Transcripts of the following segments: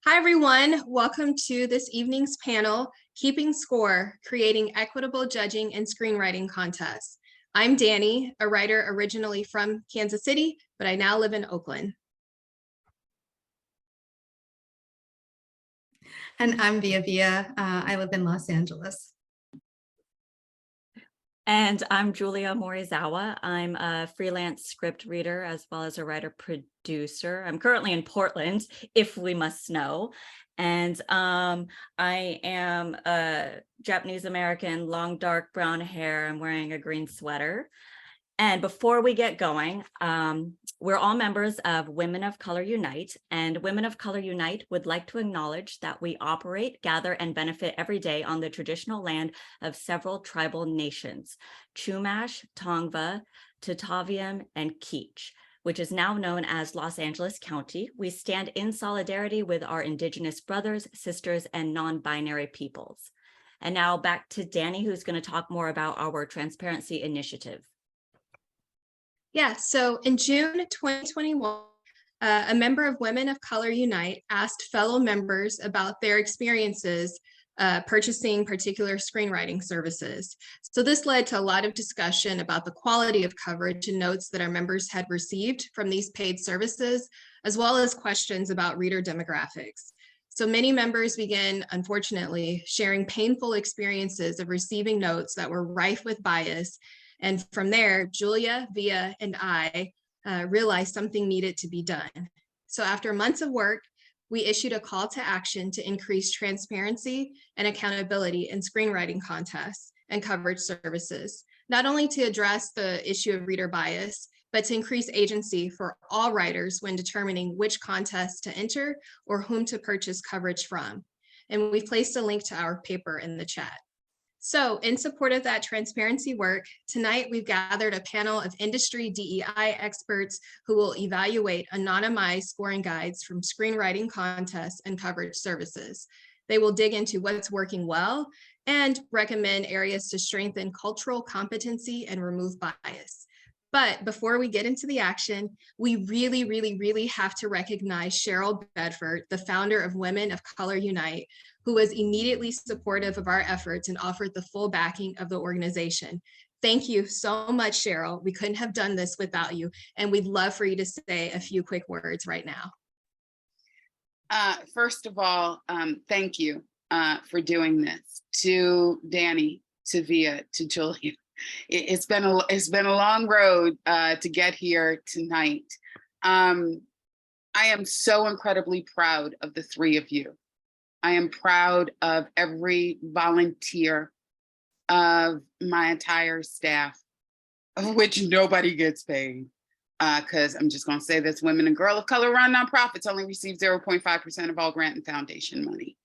Hi, everyone. Welcome to this evening's panel, Keeping Score, Creating Equitable Judging and Screenwriting Contests. I'm Dani, a writer originally from Kansas City, but I now live in Oakland. And I'm Via. I live in Los Angeles. And I'm Julia Morizawa. I'm a freelance script reader as well as a writer-producer. I'm currently in Portland, if we must know. And I am a Japanese American, long dark brown hair. I'm wearing a green sweater. And before we get going, we're all members of Women of Color Unite, and Women of Color Unite would like to acknowledge that we operate, gather, and benefit every day on the traditional land of several tribal nations, Chumash, Tongva, Tataviam, and Kizh, which is now known as Los Angeles County. We stand in solidarity with our Indigenous brothers, sisters, and non-binary peoples. And now back to Dani, who's going to talk more about our transparency initiative. Yeah, so in June 2021, a member of Women of Color Unite asked fellow members about their experiences purchasing particular screenwriting services. So this led to a lot of discussion about the quality of coverage and notes that our members had received from these paid services, as well as questions about reader demographics. So many members began, unfortunately, sharing painful experiences of receiving notes that were rife with bias. And from there, Julia, Via, and I realized something needed to be done. So after months of work, we issued a call to action to increase transparency and accountability in screenwriting contests and coverage services, not only to address the issue of reader bias, but to increase agency for all writers when determining which contests to enter or whom to purchase coverage from. And we've placed a link to our paper in the chat. So in support of that transparency work, tonight we've gathered a panel of industry DEI experts who will evaluate anonymized scoring guides from screenwriting contests and coverage services. They will dig into what's working well and recommend areas to strengthen cultural competency and remove bias. But before we get into the action, we really have to recognize Cheryl Bedford, the founder of Women of Color Unite, who was immediately supportive of our efforts and offered the full backing of the organization. Thank you so much, Cheryl. We couldn't have done this without you, and we'd love for you to say a few quick words right now. First of all, thank you for doing this. To Dani, to Via, to Julia. It's been a long road to get here tonight. I am so incredibly proud of the three of you. I am proud of every volunteer, of my entire staff, of which nobody gets paid. Because I'm just going to say this, women and girls of color run nonprofits only receive 0.5% of all grant and foundation money.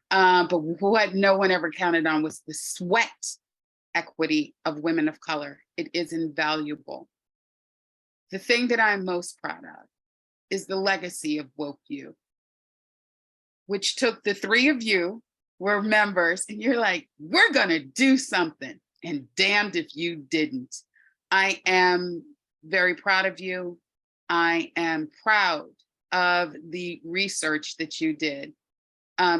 But what no one ever counted on was the sweat equity of women of color. It is invaluable. The thing that I'm most proud of is the legacy of Woke You, which took the three of you were members and you're like, we're gonna do something, and damned if you didn't. I am very proud of you. I am proud of the research that you did.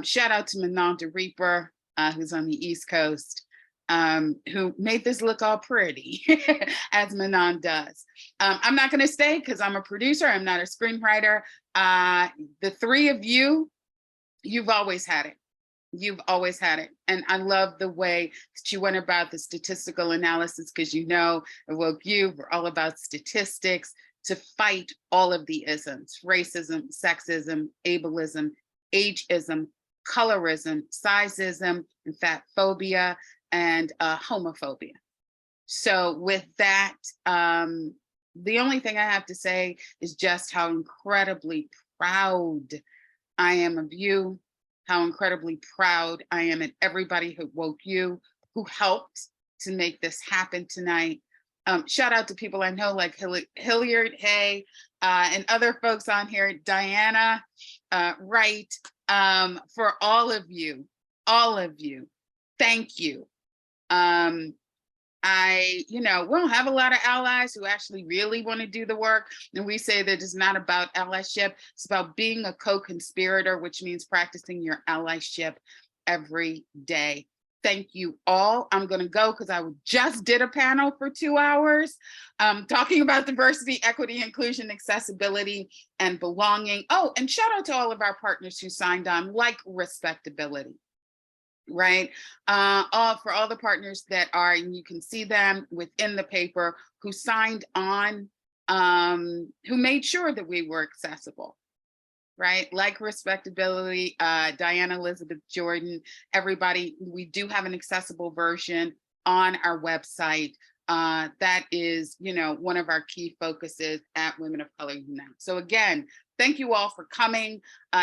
Shout out to Manon DeReaper, who's on the East Coast, who made this look all pretty, as Manon does. I'm not gonna stay because I'm a producer, I'm not a screenwriter. The three of you, you've always had it. You've always had it. And I love the way that you went about the statistical analysis, because you know, at Woke You, we're all about statistics to fight all of the isms: racism, sexism, ableism, ageism, colorism, sizeism, and fat phobia, and homophobia. So with that, the only thing I have to say is just how incredibly proud I am of you, how incredibly proud I am at everybody who Woke You, who helped to make this happen tonight. Shout out to people I know like Hilliard, hey, and other folks on here, Diana, Wright, for all of you, thank you. we don't have a lot of allies who actually really want to do the work. And we say that it's not about allyship. It's about being a co-conspirator, which means practicing your allyship every day. Thank you all. I'm going to go because I just did a panel for 2 hours talking about diversity, equity, inclusion, accessibility, and belonging. Oh, and shout out to all of our partners who signed on, like Respectability. Right, for all the partners that are, and you can see them within the paper, who signed on, who made sure that we were accessible, right? Like Respectability, Diane, Elizabeth, Jordan, everybody. We do have an accessible version on our website. That is, one of our key focuses at Women of Color Unite. So again, thank you all for coming.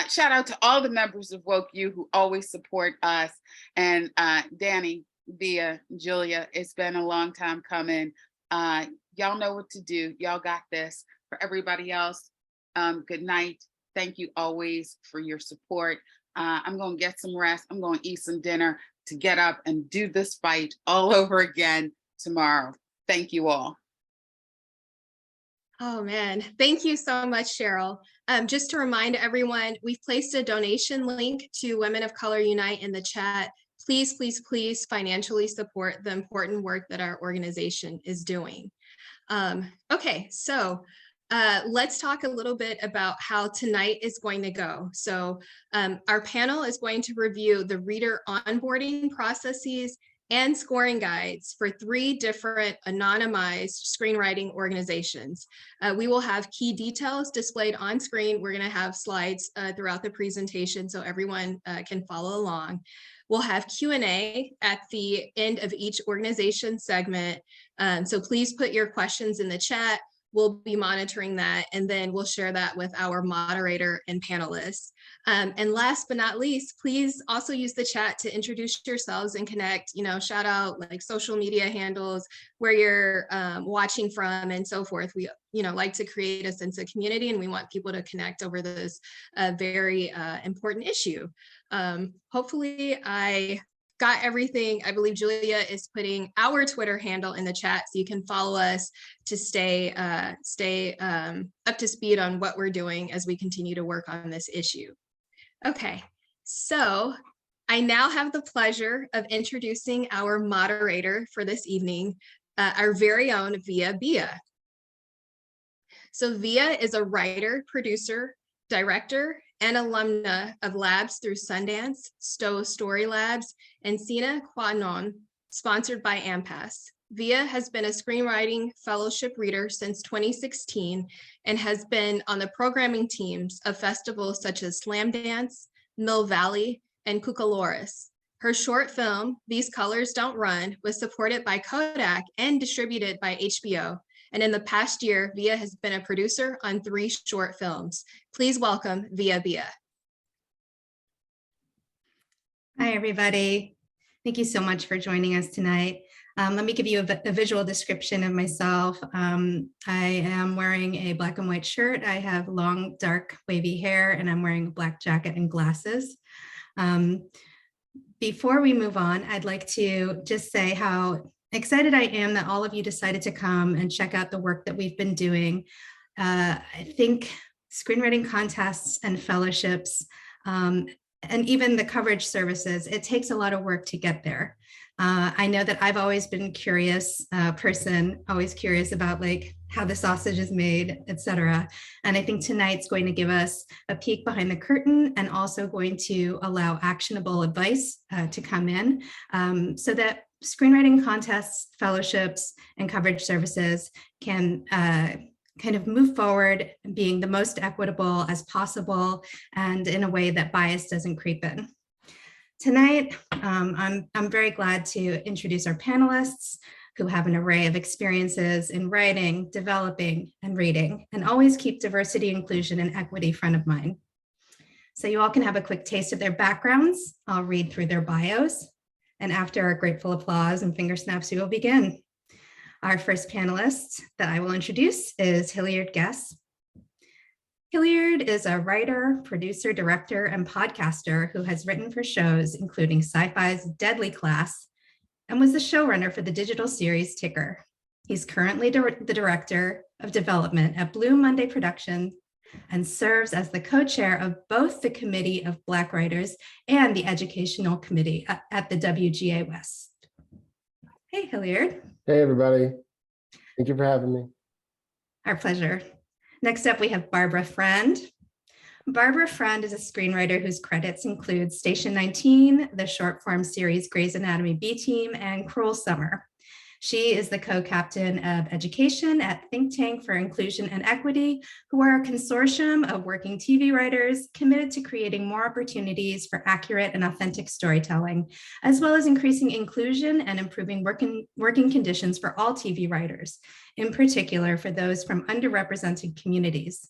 Shout out to all the members of Woke U who always support us. And Dani, Via, Julia, it's been a long time coming. Y'all know what to do. Y'all got this. For everybody else, good night. Thank you always for your support. I'm going to get some rest. I'm going to eat some dinner to get up and do this fight all over again tomorrow. Thank you all. Oh man, thank you so much, Cheryl. Just to remind everyone, we've placed a donation link to Women of Color Unite in the chat. Please, please, please financially support the important work that our organization is doing. Okay, so let's talk a little bit about how tonight is going to go. So our panel is going to review the reader onboarding processes and scoring guides for 3 different anonymized screenwriting organizations. We will have key details displayed on screen. We're going to have slides throughout the presentation so everyone can follow along. We'll have Q&A at the end of each organization segment. So please put your questions in the chat. We'll be monitoring that, and then we'll share that with our moderator and panelists. And last but not least, please also use the chat to introduce yourselves and connect, shout out like social media handles, where you're watching from and so forth. We, like to create a sense of community, and we want people to connect over this very important issue. Hopefully I got everything. I believe Julia is putting our Twitter handle in the chat, so you can follow us to stay up to speed on what we're doing as we continue to work on this issue. Okay, so I now have the pleasure of introducing our moderator for this evening, our very own Via Bia. So Via is a writer, producer, director, and alumna of Labs Through Sundance, Stowe Story Labs, and Sina Qua Non, sponsored by AMPAS. Via has been a screenwriting fellowship reader since 2016 and has been on the programming teams of festivals such as Slam Dance, Mill Valley, and Cucalores. Her short film, These Colors Don't Run, was supported by Kodak and distributed by HBO. And in the past year, Via has been a producer on 3 short films. Please welcome Via Bia. Hi, everybody. Thank you so much for joining us tonight. Let me give you a visual description of myself. I am wearing a black and white shirt. I have long, dark, wavy hair, and I'm wearing a black jacket and glasses. Before we move on, I'd like to just say how excited I am that all of you decided to come and check out the work that we've been doing. I think screenwriting contests and fellowships, and even the coverage services, it takes a lot of work to get there. I know that I've always been a curious person, always curious about like how the sausage is made, etc. And I think tonight's going to give us a peek behind the curtain and also going to allow actionable advice to come in so that screenwriting contests, fellowships, and coverage services can kind of move forward, being the most equitable as possible and in a way that bias doesn't creep in. Tonight, I'm very glad to introduce our panelists who have an array of experiences in writing, developing, and reading, and always keep diversity, inclusion, and equity front of mind. So you all can have a quick taste of their backgrounds. I'll read through their bios, and after our grateful applause and finger snaps, we will begin. Our first panelist that I will introduce is Hilliard Guess. Hilliard is a writer, producer, director, and podcaster who has written for shows including Sci-Fi's Deadly Class, and was the showrunner for the digital series Ticker. He's currently the director of development at Blue Monday Productions and serves as the co-chair of both the Committee of Black Writers and the Educational Committee at the WGA West. Hey, Hilliard. Hey, everybody. Thank you for having me. Our pleasure. Next up, we have Barbara Friend. Barbara Friend is a screenwriter whose credits include Station 19, the short form series Grey's Anatomy B-Team, and Cruel Summer. She is the co-captain of education at Think Tank for Inclusion and Equity, who are a consortium of working TV writers committed to creating more opportunities for accurate and authentic storytelling, as well as increasing inclusion and improving working conditions for all TV writers, in particular for those from underrepresented communities.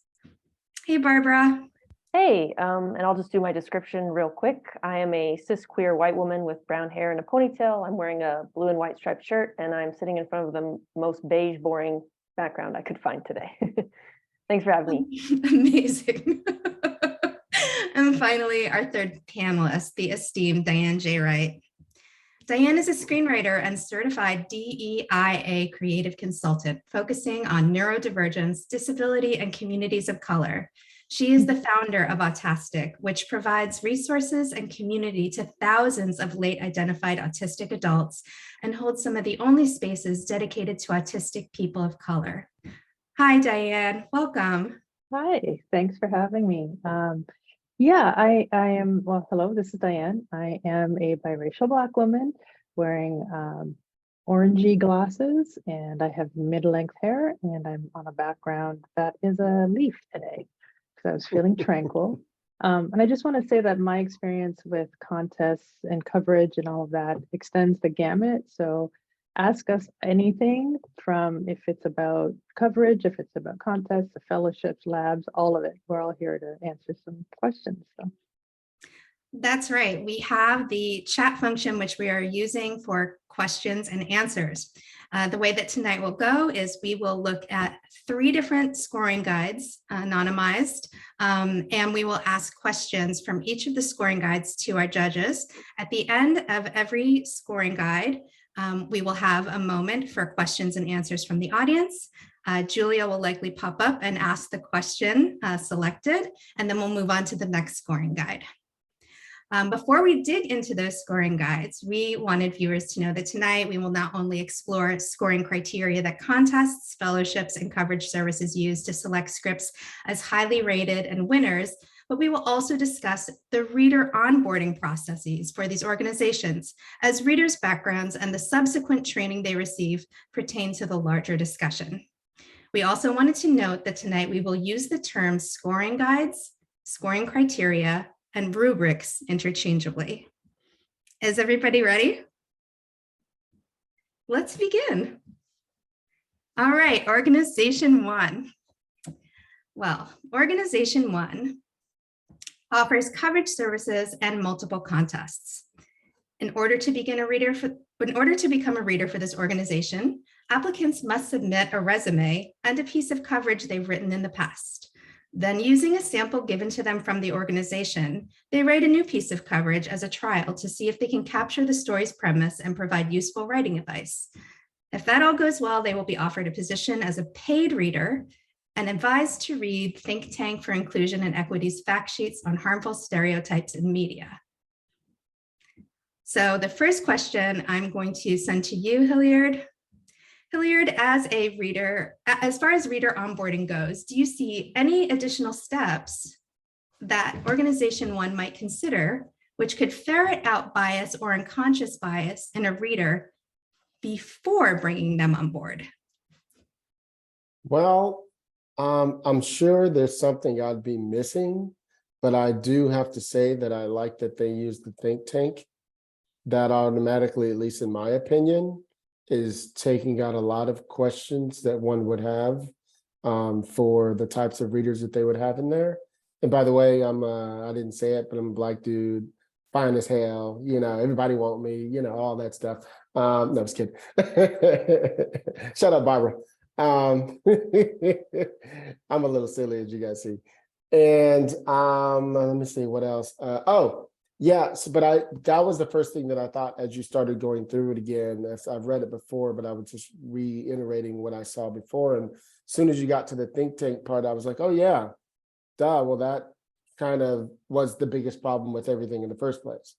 Hey, Barbara. Hey, and I'll just do my description real quick. I am a cis queer white woman with brown hair and a ponytail. I'm wearing a blue and white striped shirt, and I'm sitting in front of the most beige, boring background I could find today. Thanks for having me. Amazing. And finally, our third panelist, the esteemed Diane J. Wright. Diane is a screenwriter and certified DEIA creative consultant, focusing on neurodivergence, disability, and communities of color. She is the founder of Autastic, which provides resources and community to thousands of late identified autistic adults and holds some of the only spaces dedicated to autistic people of color. Hi, Diane. Welcome. Hi, thanks for having me. Yeah, I am, well, hello, this is Diane. I am a biracial Black woman wearing orangey glasses, and I have mid-length hair, and I'm on a background that is a leaf today. So I was feeling tranquil. And I just want to say that my experience with contests and coverage and all of that extends the gamut. So ask us anything from if it's about coverage, if it's about contests, the fellowships, labs, all of it. We're all here to answer some questions. So. That's right. We have the chat function, which we are using for questions and answers. The way that tonight will go is we will look at 3 different scoring guides, anonymized, and we will ask questions from each of the scoring guides to our judges. At the end of every scoring guide, we will have a moment for questions and answers from the audience. Julia will likely pop up and ask the question selected, and then we'll move on to the next scoring guide. Before we dig into those scoring guides, we wanted viewers to know that tonight we will not only explore scoring criteria that contests, fellowships, and coverage services use to select scripts as highly rated and winners, but we will also discuss the reader onboarding processes for these organizations as readers' backgrounds and the subsequent training they receive pertain to the larger discussion. We also wanted to note that tonight we will use the terms scoring guides, scoring criteria, and rubrics interchangeably. Is everybody ready? Let's begin. All right, Organization 1. Well, Organization 1 offers coverage services and multiple contests. In order to become a reader for this organization, applicants must submit a resume and a piece of coverage they've written in the past. Then, using a sample given to them from the organization, they write a new piece of coverage as a trial to see if they can capture the story's premise and provide useful writing advice. If that all goes well, they will be offered a position as a paid reader and advised to read Think Tank for Inclusion and Equity's fact sheets on harmful stereotypes in media. So the first question I'm going to send to you, Hilliard. Hilliard, as a reader, as far as reader onboarding goes, do you see any additional steps that Organization 1 might consider which could ferret out bias or unconscious bias in a reader before bringing them on board? Well, I'm sure there's something I'd be missing, but I do have to say that I like that they use the think tank. That automatically, at least in my opinion, is taking out a lot of questions that one would have for the types of readers that they would have in there. And by the way, I didn't say it, but I'm a Black dude, fine as hell, you know, everybody want me, you know, all that stuff. No, just kidding. Shut up, Barbara. I'm a little silly, as you guys see. And let me see what else. Yes, but that was the first thing that I thought as you started going through it again. As I've read it before, but I was just reiterating what I saw before. And as soon as you got to the think tank part, I was like, oh yeah, duh. Well, that kind of was the biggest problem with everything in the first place.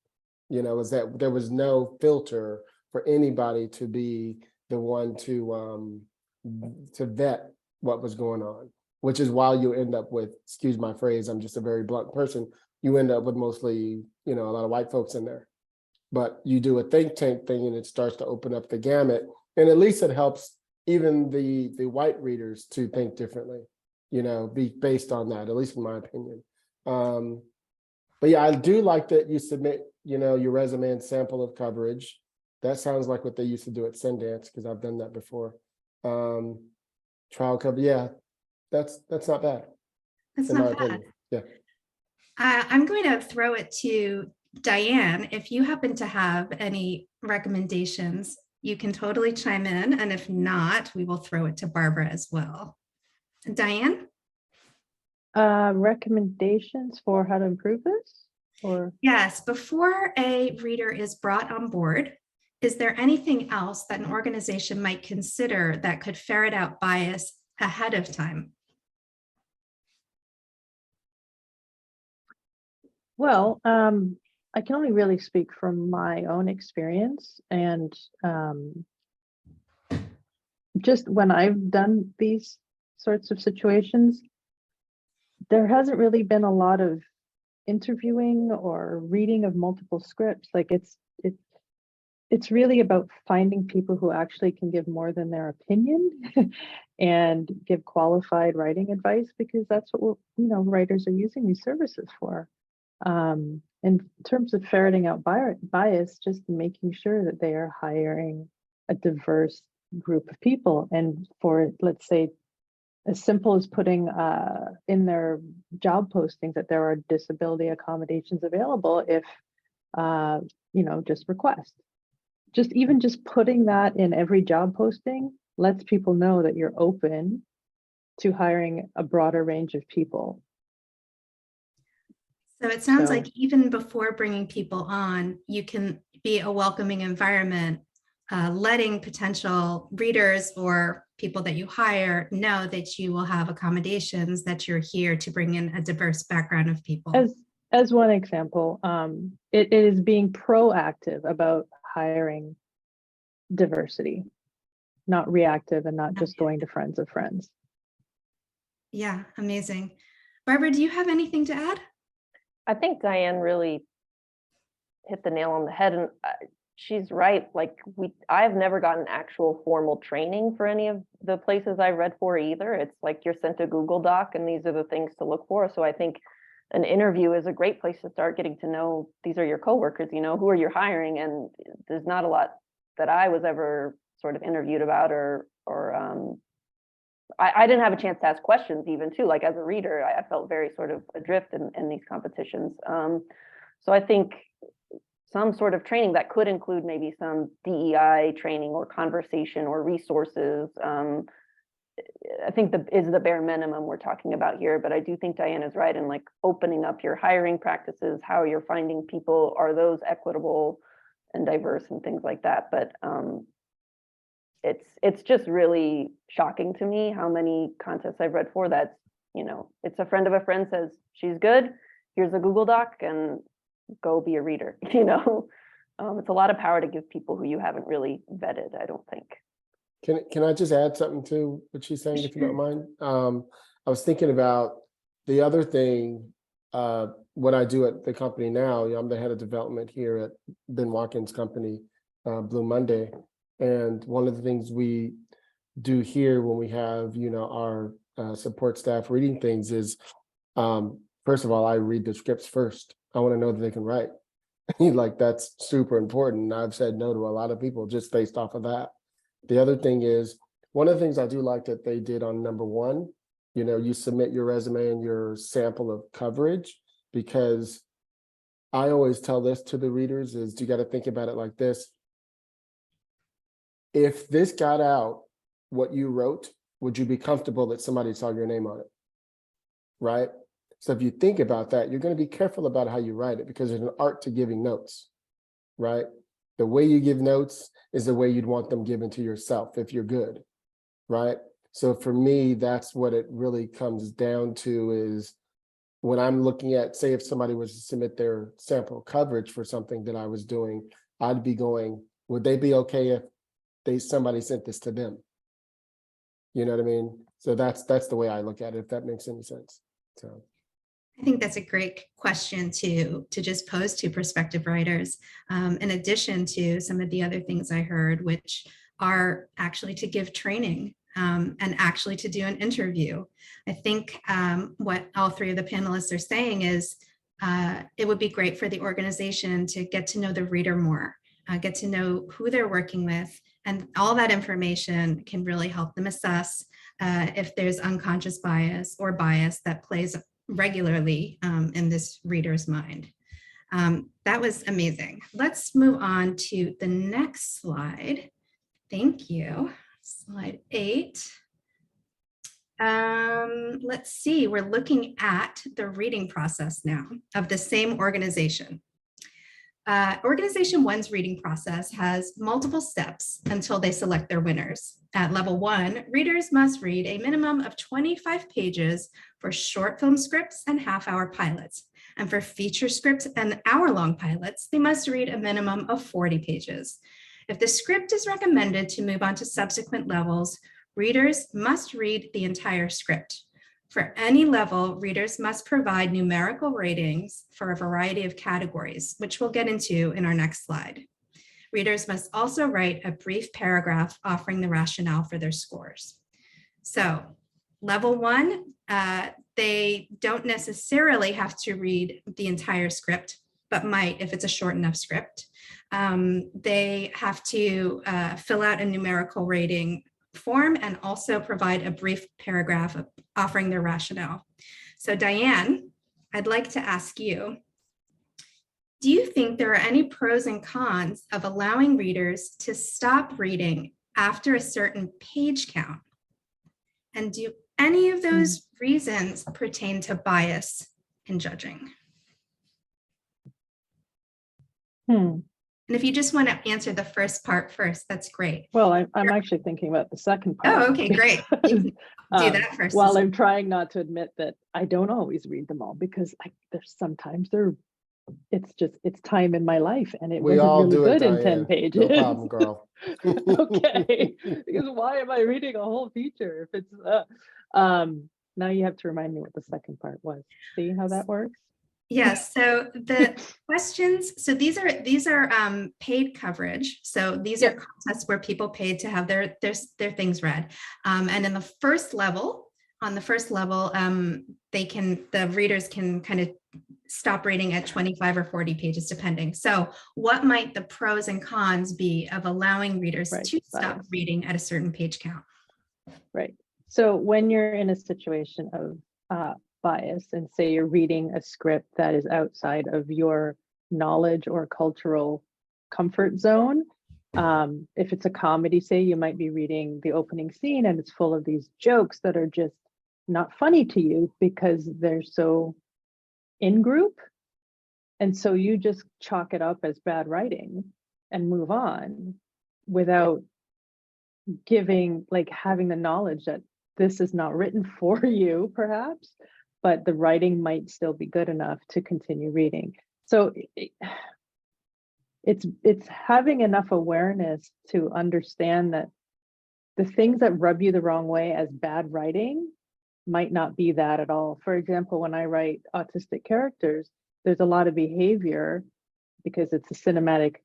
Is that there was no filter for anybody to be the one to vet what was going on, which is why you end up with, excuse my phrase, I'm just a very blunt person, you end up with mostly, a lot of white folks in there. But you do a think tank thing and it starts to open up the gamut. And at least it helps even the white readers to think differently, be based on that, at least in my opinion. But yeah, I do like that you submit, your resume and sample of coverage. That sounds like what they used to do at Sundance, because I've done that before. Trial cover, yeah, that's not bad. That's in my not bad. opinion. Yeah. I'm going to throw it to Diane. If you happen to have any recommendations, you can totally chime in. And if not, we will throw it to Barbara as well. Diane? Recommendations for how to improve this? Or Yes, before a reader is brought on board, is there anything else that an organization might consider that could ferret out bias ahead of time? well, I can only really speak from my own experience, and just when I've done these sorts of situations, there hasn't really been a lot of interviewing or reading of multiple scripts. Like it's really about finding people who actually can give more than their opinion and give qualified writing advice, because that's what writers are using these services for. In terms of ferreting out bias, just making sure that they are hiring a diverse group of people. And for, let's say, as simple as putting in their job postings that there are disability accommodations available, if just request. Just putting that in every job posting lets people know that you're open to hiring a broader range of people. So it sounds So- like even before bringing people on, you can be a welcoming environment, letting potential readers or people that you hire know that you will have accommodations, that you're here to bring in a diverse background of people. As one example, it is being proactive about hiring diversity, not reactive and not just going to friends of friends. Yeah, amazing. Barbara, do you have anything to add? I think Diane really hit the nail on the head, and she's right. Like I've never gotten actual formal training for any of the places I read for either. It's like you're sent a Google Doc and these are the things to look for. So I think an interview is a great place to start getting to know, these are your coworkers, who are you hiring? And there's not a lot that I was ever sort of interviewed about, or I didn't have a chance to ask questions even too. Like as a reader, I felt very sort of adrift in these competitions. So I think some sort of training that could include maybe some DEI training or conversation or resources, I think is the bare minimum we're talking about here. But I do think Diane is right in like opening up your hiring practices, how you're finding people, are those equitable and diverse and things like that. But it's just really shocking to me how many contests I've read for that, it's a friend of a friend says she's good, here's a Google Doc and go be a reader. It's a lot of power to give people who you haven't really vetted, I don't think. Can I just add something to what she's saying, if you don't mind? I was thinking about the other thing, what I do at the company now. I'm the head of development here at Ben Watkins' company, Blue Monday. And one of the things we do here when we have, our support staff reading things is, first of all, I read the scripts first. I want to know that they can write. Like that's super important. I've said no to a lot of people just based off of that. The other thing is, one of the things I do like that they did on number one, you submit your resume and your sample of coverage, because I always tell this to the readers is you got to think about it like this. If this got out, what you wrote, would you be comfortable that somebody saw your name on it? Right? So if you think about that, you're going to be careful about how you write it, because there's an art to giving notes, right? The way you give notes is the way you'd want them given to yourself if you're good, right? So for me, that's what it really comes down to, is when I'm looking at, say, if somebody was to submit their sample coverage for something that I was doing, I'd be going, would they be okay if somebody sent this to them? You know what I mean? So that's the way I look at it, if that makes any sense. So I think that's a great question to just pose to prospective writers, in addition to some of the other things I heard, which are actually to give training and actually to do an interview. I think what all three of the panelists are saying is it would be great for the organization to get to know the reader more, get to know who they're working with, and all that information can really help them assess if there's unconscious bias or bias that plays regularly in this reader's mind. That was amazing. Let's move on to the next slide. Thank you. Slide 8. Let's see, we're looking at the reading process now of the same organization. Organization 1's reading process has multiple steps until they select their winners. At level 1, readers must read a minimum of 25 pages for short film scripts and half-hour pilots. And for feature scripts and hour-long pilots, they must read a minimum of 40 pages. If the script is recommended to move on to subsequent levels, readers must read the entire script. For any level, readers must provide numerical ratings for a variety of categories, which we'll get into in our next slide. Readers must also write a brief paragraph offering the rationale for their scores. So level 1, they don't necessarily have to read the entire script, but might if it's a short enough script. They have to fill out a numerical rating form and also provide a brief paragraph offering their rationale. So Diane, I'd like to ask you, do you think there are any pros and cons of allowing readers to stop reading after a certain page count? And do any of those reasons pertain to bias in judging? And if you just want to answer the first part first, that's great. Well, I'm actually thinking about the second part. Oh, okay, great. Do that first. While I'm trying not to admit that I don't always read them all, because there's sometimes it's time in my life and it wasn't really good in 10 pages. No problem, girl. Okay, because why am I reading a whole feature if it's now you have to remind me what the second part was. See how that works? Yes, so the questions, so these are paid coverage. So these are contests where people paid to have their things read. And in the first level, the readers can kind of stop reading at 25 or 40 pages, depending. So what might the pros and cons be of allowing readers to stop reading at a certain page count? Right. So when you're in a situation of bias and say you're reading a script that is outside of your knowledge or cultural comfort zone, if it's a comedy, say, you might be reading the opening scene and it's full of these jokes that are just not funny to you because they're so in group, and so you just chalk it up as bad writing and move on without having the knowledge that this is not written for you, perhaps, but the writing might still be good enough to continue reading. So it's having enough awareness to understand that the things that rub you the wrong way as bad writing might not be that at all. For example, when I write autistic characters, there's a lot of behavior because it's a cinematic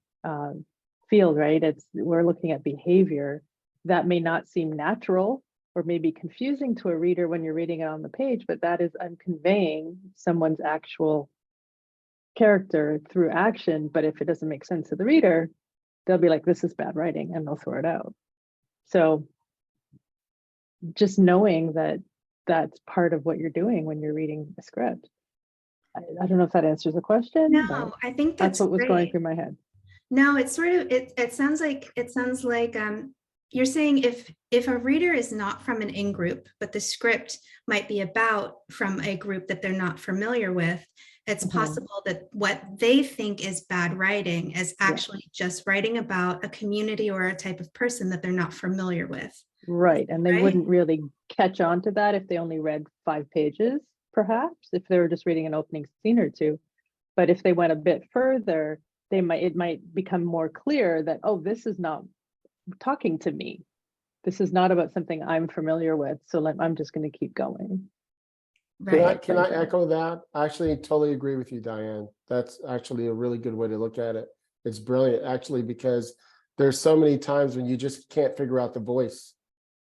field, right? We're looking at behavior that may not seem natural or maybe confusing to a reader when you're reading it on the page, but I'm conveying someone's actual character through action. But if it doesn't make sense to the reader, they'll be like, this is bad writing, and they'll throw it out. So just knowing that that's part of what you're doing when you're reading a script. I don't know if that answers the question. No, I think that's what was great. going through my head. No, it's sort of, it sounds like you're saying if a reader is not from an in-group, but the script might be about from a group that they're not familiar with, it's possible that what they think is bad writing is actually just writing about a community or a type of person that they're not familiar with. Right, and they Right? wouldn't really catch on to that if they only read 5 pages, perhaps, if they were just reading an opening scene or two. But if they went a bit further, it might become more clear that, oh, this is not talking to me. This is not about something I'm familiar with, so I'm just going to keep going. Right. Can I echo that? I actually totally agree with you, Diane. That's actually a really good way to look at it. It's brilliant, actually, because there's so many times when you just can't figure out the voice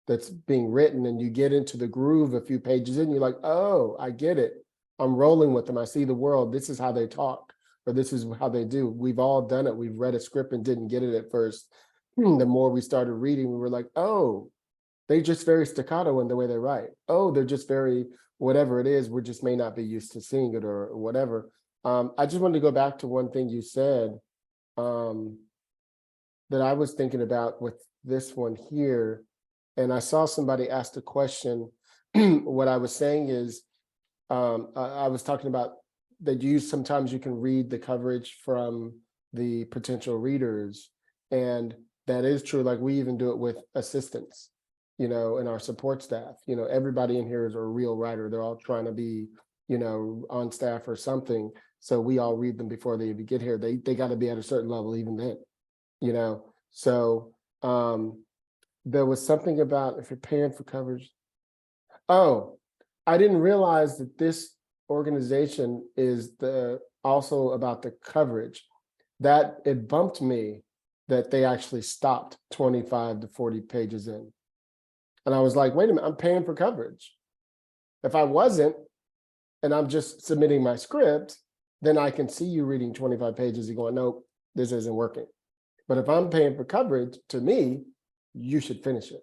that's being written, and you get into the groove a few pages in, you're like, oh, I get it. I'm rolling with them. I see the world. This is how they talk, or this is how they do. We've all done it. We've read a script and didn't get it at first. The more we started reading, we were like, oh, they just very staccato in the way they write. Oh, they're just very, whatever it is, we just may not be used to seeing it or whatever. I just wanted to go back to one thing you said that I was thinking about with this one here. And I saw somebody ask the question. What I was saying is, I was talking about that sometimes you can read the coverage from the potential readers. And that is true. Like, we even do it with assistants, in our support staff. Everybody in here is a real writer. They're all trying to be, on staff or something. So we all read them before they even get here. They got to be at a certain level even then, So there was something about if you're paying for coverage. Oh, I didn't realize that this organization is also about the coverage. That it bumped me that they actually stopped 25 to 40 pages in. And I was like, wait a minute, I'm paying for coverage. If I wasn't, and I'm just submitting my script, then I can see you reading 25 pages and going, nope, this isn't working. But if I'm paying for coverage, to me, you should finish it.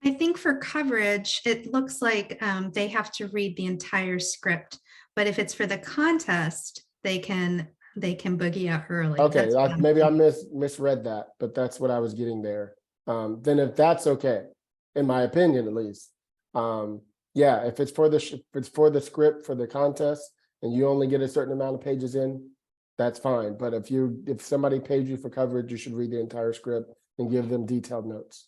I think for coverage, it looks like they have to read the entire script. But if it's for the contest, they can boogie out early. Okay, maybe I misread that, but that's what I was getting there. Then if that's okay, in my opinion, at least, yeah, if it's for the script for the contest and you only get a certain amount of pages in, that's fine. But if somebody paid you for coverage, you should read the entire script and give them detailed notes.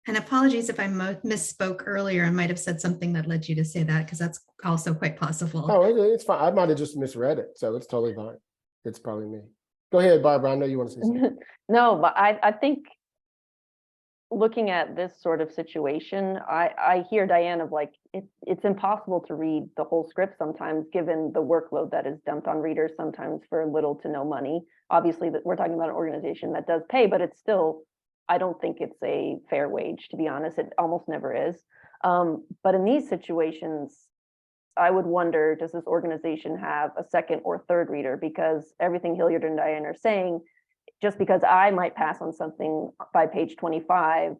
And apologies if I misspoke earlier. I might have said something that led you to say that, because that's also quite possible. Oh, it's fine. I might have just misread it, so it's totally fine. It's probably me. Go ahead, Barbara. I know you want to say something. No, but I think looking at this sort of situation, I hear Diane of like, it's impossible to read the whole script sometimes, given the workload that is dumped on readers sometimes for little to no money. Obviously, that we're talking about an organization that does pay, but it's still, I don't think it's a fair wage, to be honest. It almost never is. But in these situations, I would wonder, does this organization have a second or third reader? Because everything Hilliard and Diane are saying, just because I might pass on something by page 25,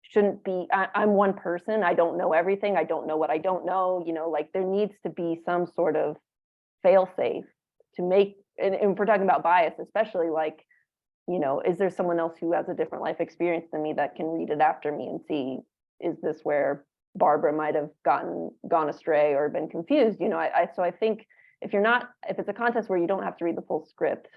shouldn't be, I'm one person. I don't know everything. I don't know what I don't know. Like, there needs to be some sort of fail-safe to make, and if we're talking about bias, especially, like, is there someone else who has a different life experience than me that can read it after me and see, is this where Barbara might have gone astray or been confused? So I think if it's a contest where you don't have to read the full script,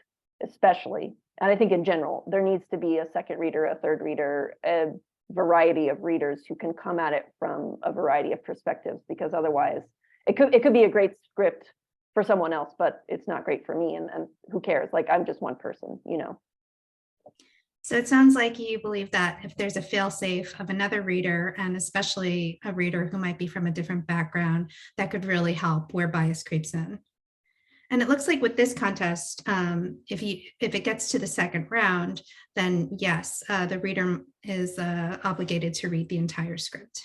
especially, and I think in general, there needs to be a second reader, a third reader, a variety of readers who can come at it from a variety of perspectives, because otherwise it could be a great script for someone else, but it's not great for me, and who cares? Like, I'm just one person, So it sounds like you believe that if there's a fail-safe of another reader, and especially a reader who might be from a different background, that could really help where bias creeps in. And it looks like with this contest, if it gets to the second round, then yes, the reader is obligated to read the entire script.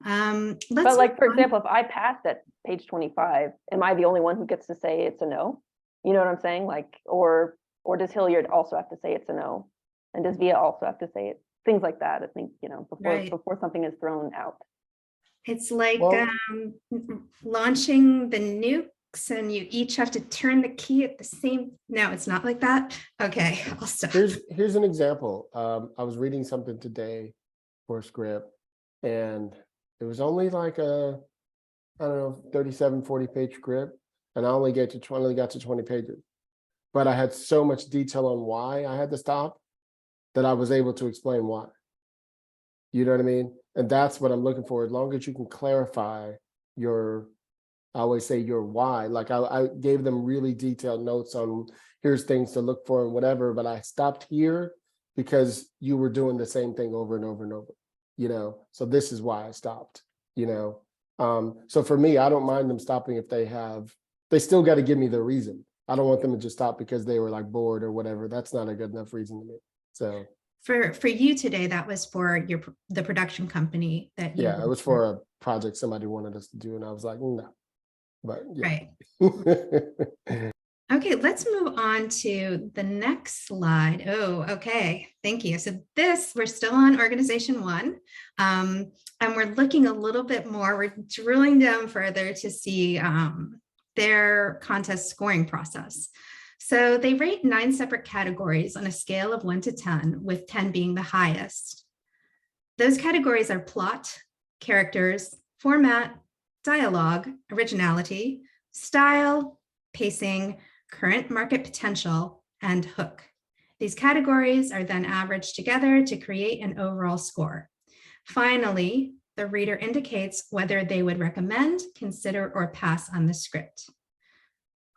But like, for example, if I passed at page 25, am I the only one who gets to say it's a no? You know what I'm saying? Like, or does Hilliard also have to say it's a no? And does Via also have to say it? Things like that, I think, before something is thrown out. It's like launching the nukes, and you each have to turn the key at the same. No, it's not like that. Okay, I'll stop. Here's an example. I was reading something today for a script. And it was only like a, I don't know, 37, 40-page script. And I only got to 20 pages. But I had so much detail on why I had to stop that I was able to explain why. You know what I mean? And that's what I'm looking for. As long as you can clarify your, I always say your why. Like I gave them really detailed notes on here's things to look for and whatever, but I stopped here because you were doing the same thing over and over and over, you know? So this is why I stopped, you know? So for me, I don't mind them stopping if they still got to give me the reason. I don't want them to just stop because they were like bored or whatever. That's not a good enough reason to me. So for you today, that was for the production company that you yeah, it was for a project somebody wanted us to do, and I was like, no. But yeah. Right. Okay, let's move on to the next slide. Oh, okay. Thank you. So we're still on organization 1. And we're looking a little bit more, we're drilling down further to see their contest scoring process. So they rate 9 separate categories on a scale of 1 to 10, with 10 being the highest. Those categories are plot, characters, format, dialogue, originality, style, pacing, current market potential, and hook. These categories are then averaged together to create an overall score. Finally, the reader indicates whether they would recommend, consider, or pass on the script.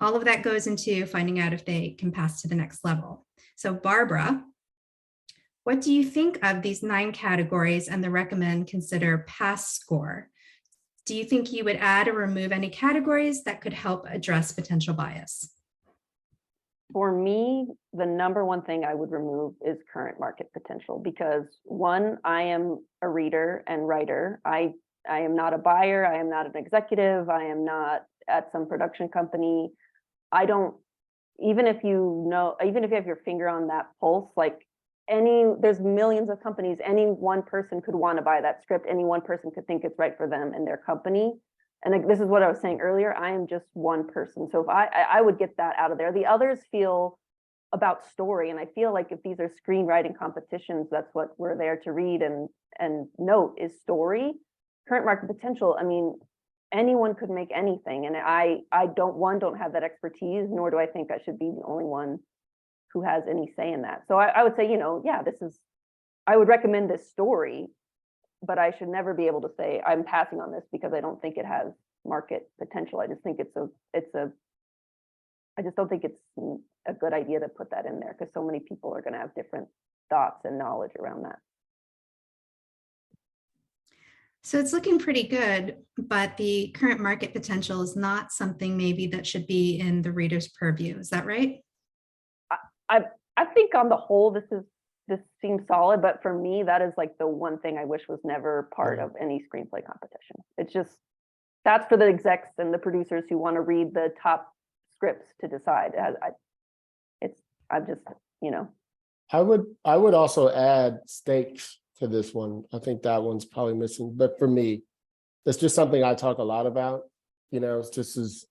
All of that goes into finding out if they can pass to the next level. So Barbara, what do you think of these 9 categories and the recommend, consider, pass score? Do you think you would add or remove any categories that could help address potential bias? For me, the number one thing I would remove is current market potential, because 1, I am a reader and writer. I am not a buyer. I am not an executive. I am not at some production company. I don't, even if you have your finger on that pulse, like there's millions of companies, any one person could want to buy that script. Any one person could think it's right for them and their company. And like, this is what I was saying earlier, I am just one person. So if I would get that out of there. The others feel about story. And I feel like if these are screenwriting competitions, that's what we're there to read and note is story. Current market potential, I mean, anyone could make anything. And I don't have that expertise, nor do I think I should be the only one who has any say in that. So I would say, yeah, I would recommend this story, but I should never be able to say I'm passing on this because I don't think it has market potential. I just think I just don't think it's a good idea to put that in there, because so many people are going to have different thoughts and knowledge around that. So it's looking pretty good, but the current market potential is not something maybe that should be in the reader's purview. Is that right? I think on the whole, this seems solid, but for me, that is like the one thing I wish was never part of any screenplay competition. It's just, that's for the execs and the producers who want to read the top scripts to decide. I'm just, I would also add stakes to this one. I think that one's probably missing, but for me, that's just something I talk a lot about. It's just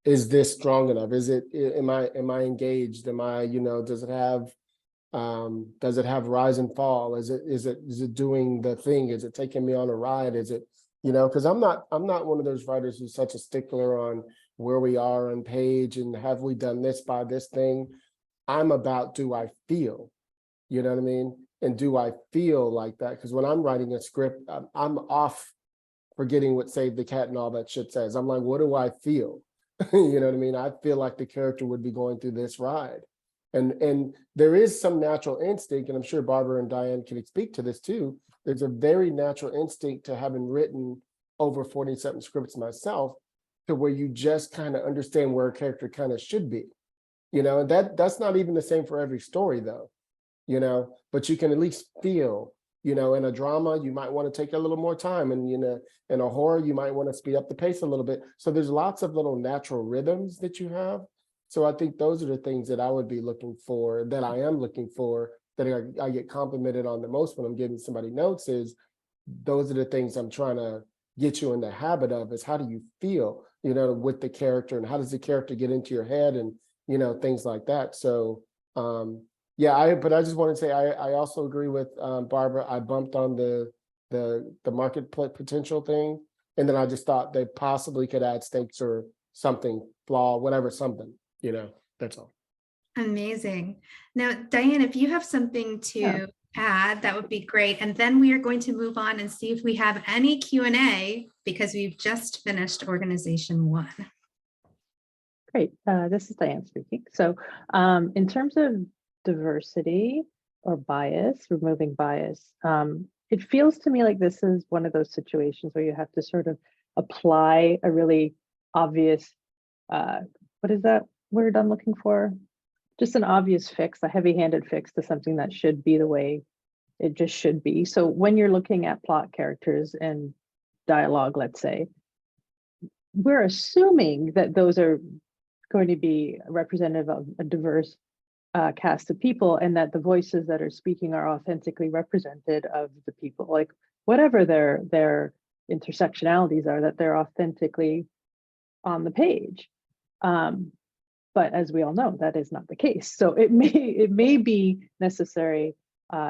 is this strong enough? Am I engaged? Am I, does it have rise and fall? Is it doing the thing? Is it taking me on a ride? Is it, because I'm not one of those writers who's such a stickler on where we are on page and have we done this by this thing. I'm about, do I feel, you know what I mean? And do I feel like that? Because when I'm writing a script, I'm off forgetting what Save the Cat and all that shit says. I'm like, what do I feel? You know what I mean? I feel like the character would be going through this ride. And there is some natural instinct, and I'm sure Barbara and Diane can speak to this too. There's a very natural instinct to having written over 40-something scripts myself, to where you just kind of understand where a character kind of should be. And that's not even the same for every story though, but you can at least feel, in a drama, you might want to take a little more time, and in a horror, you might want to speed up the pace a little bit. So there's lots of little natural rhythms that you have. So I think those are the things that I would be looking for, that I am looking for, that I get complimented on the most when I'm giving somebody notes, is those are the things I'm trying to get you in the habit of, is how do you feel, with the character, and how does the character get into your head, and, things like that. So Yeah, but I just want to say, I also agree with Barbara. I bumped on the market potential thing. And then I just thought they possibly could add stakes or something, flaw, whatever, something, that's all. Amazing. Now, Diane, if you have something to add, that would be great. And then we are going to move on and see if we have any Q&A because we've just finished organization 1. Great. This is Diane speaking. So in terms of diversity or bias, removing bias, it feels to me like this is one of those situations where you have to sort of apply a really obvious, what is that word I'm looking for? Just an obvious fix, a heavy-handed fix to something that should be the way it just should be. So when you're looking at plot characters and dialogue, let's say, we're assuming that those are going to be representative of a diverse cast of people, and that the voices that are speaking are authentically represented of the people, like whatever their intersectionalities are, that they're authentically on the page. But as we all know, that is not the case. So it may be necessary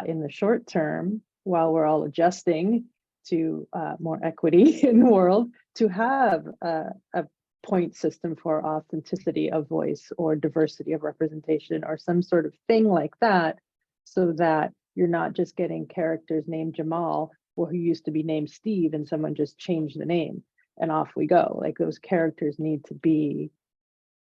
in the short term, while we're all adjusting to more equity in the world, to have a point system for authenticity of voice or diversity of representation or some sort of thing like that, so that you're not just getting characters named Jamal, or who used to be named Steve, and someone just changed the name and off we go. Like, those characters need to be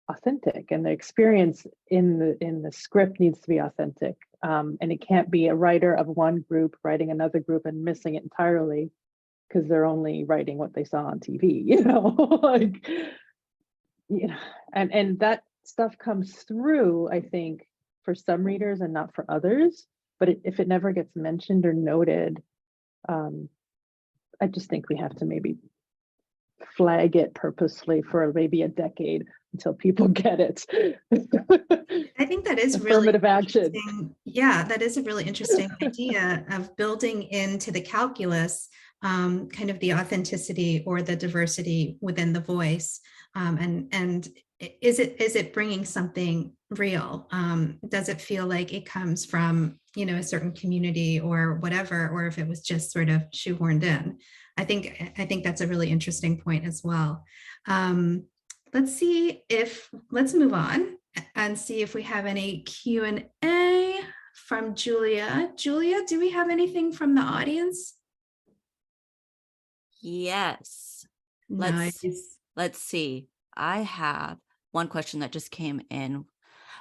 authentic, and the experience in the script needs to be authentic. And it can't be a writer of one group writing another group and missing it entirely because they're only writing what they saw on TV, like, and that stuff comes through, I think, for some readers and not for others. But if it never gets mentioned or noted, I just think we have to maybe flag it purposely for maybe a decade until people get it. I think that is affirmative really action. Yeah, that is a really interesting idea of building into the calculus kind of the authenticity or the diversity within the voice. And is it bringing something real? Does it feel like it comes from, a certain community or whatever, or if it was just sort of shoehorned in? I think that's a really interesting point as well. Let's move on and see if we have any Q&A from Julia. Julia, do we have anything from the audience? Yes. Nice. Let's see. I have one question that just came in.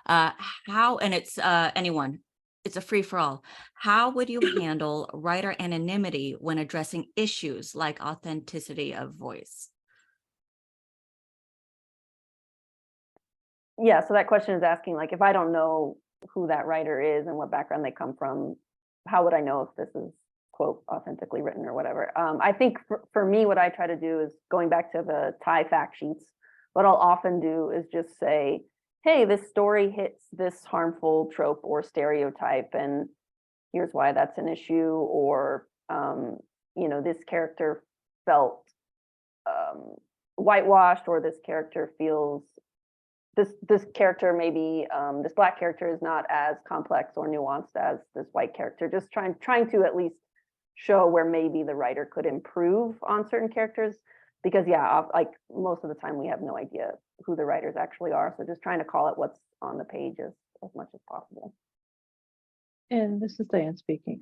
How, and it's anyone, it's a free for all. How would you handle writer anonymity when addressing issues like authenticity of voice? Yeah, so that question is asking, like, if I don't know who that writer is and what background they come from, how would I know if this is, quote, authentically written or whatever? I think for me, what I try to do is, going back to the Thai fact sheets, what I'll often do is just say, hey, this story hits this harmful trope or stereotype, and here's why that's an issue. Or, this character felt whitewashed, or this character feels, this character maybe, this Black character is not as complex or nuanced as this white character. Just trying to at least show where maybe the writer could improve on certain characters, because like most of the time we have no idea who the writers actually are. So just trying to call it what's on the page as much as possible. And this is Diane speaking.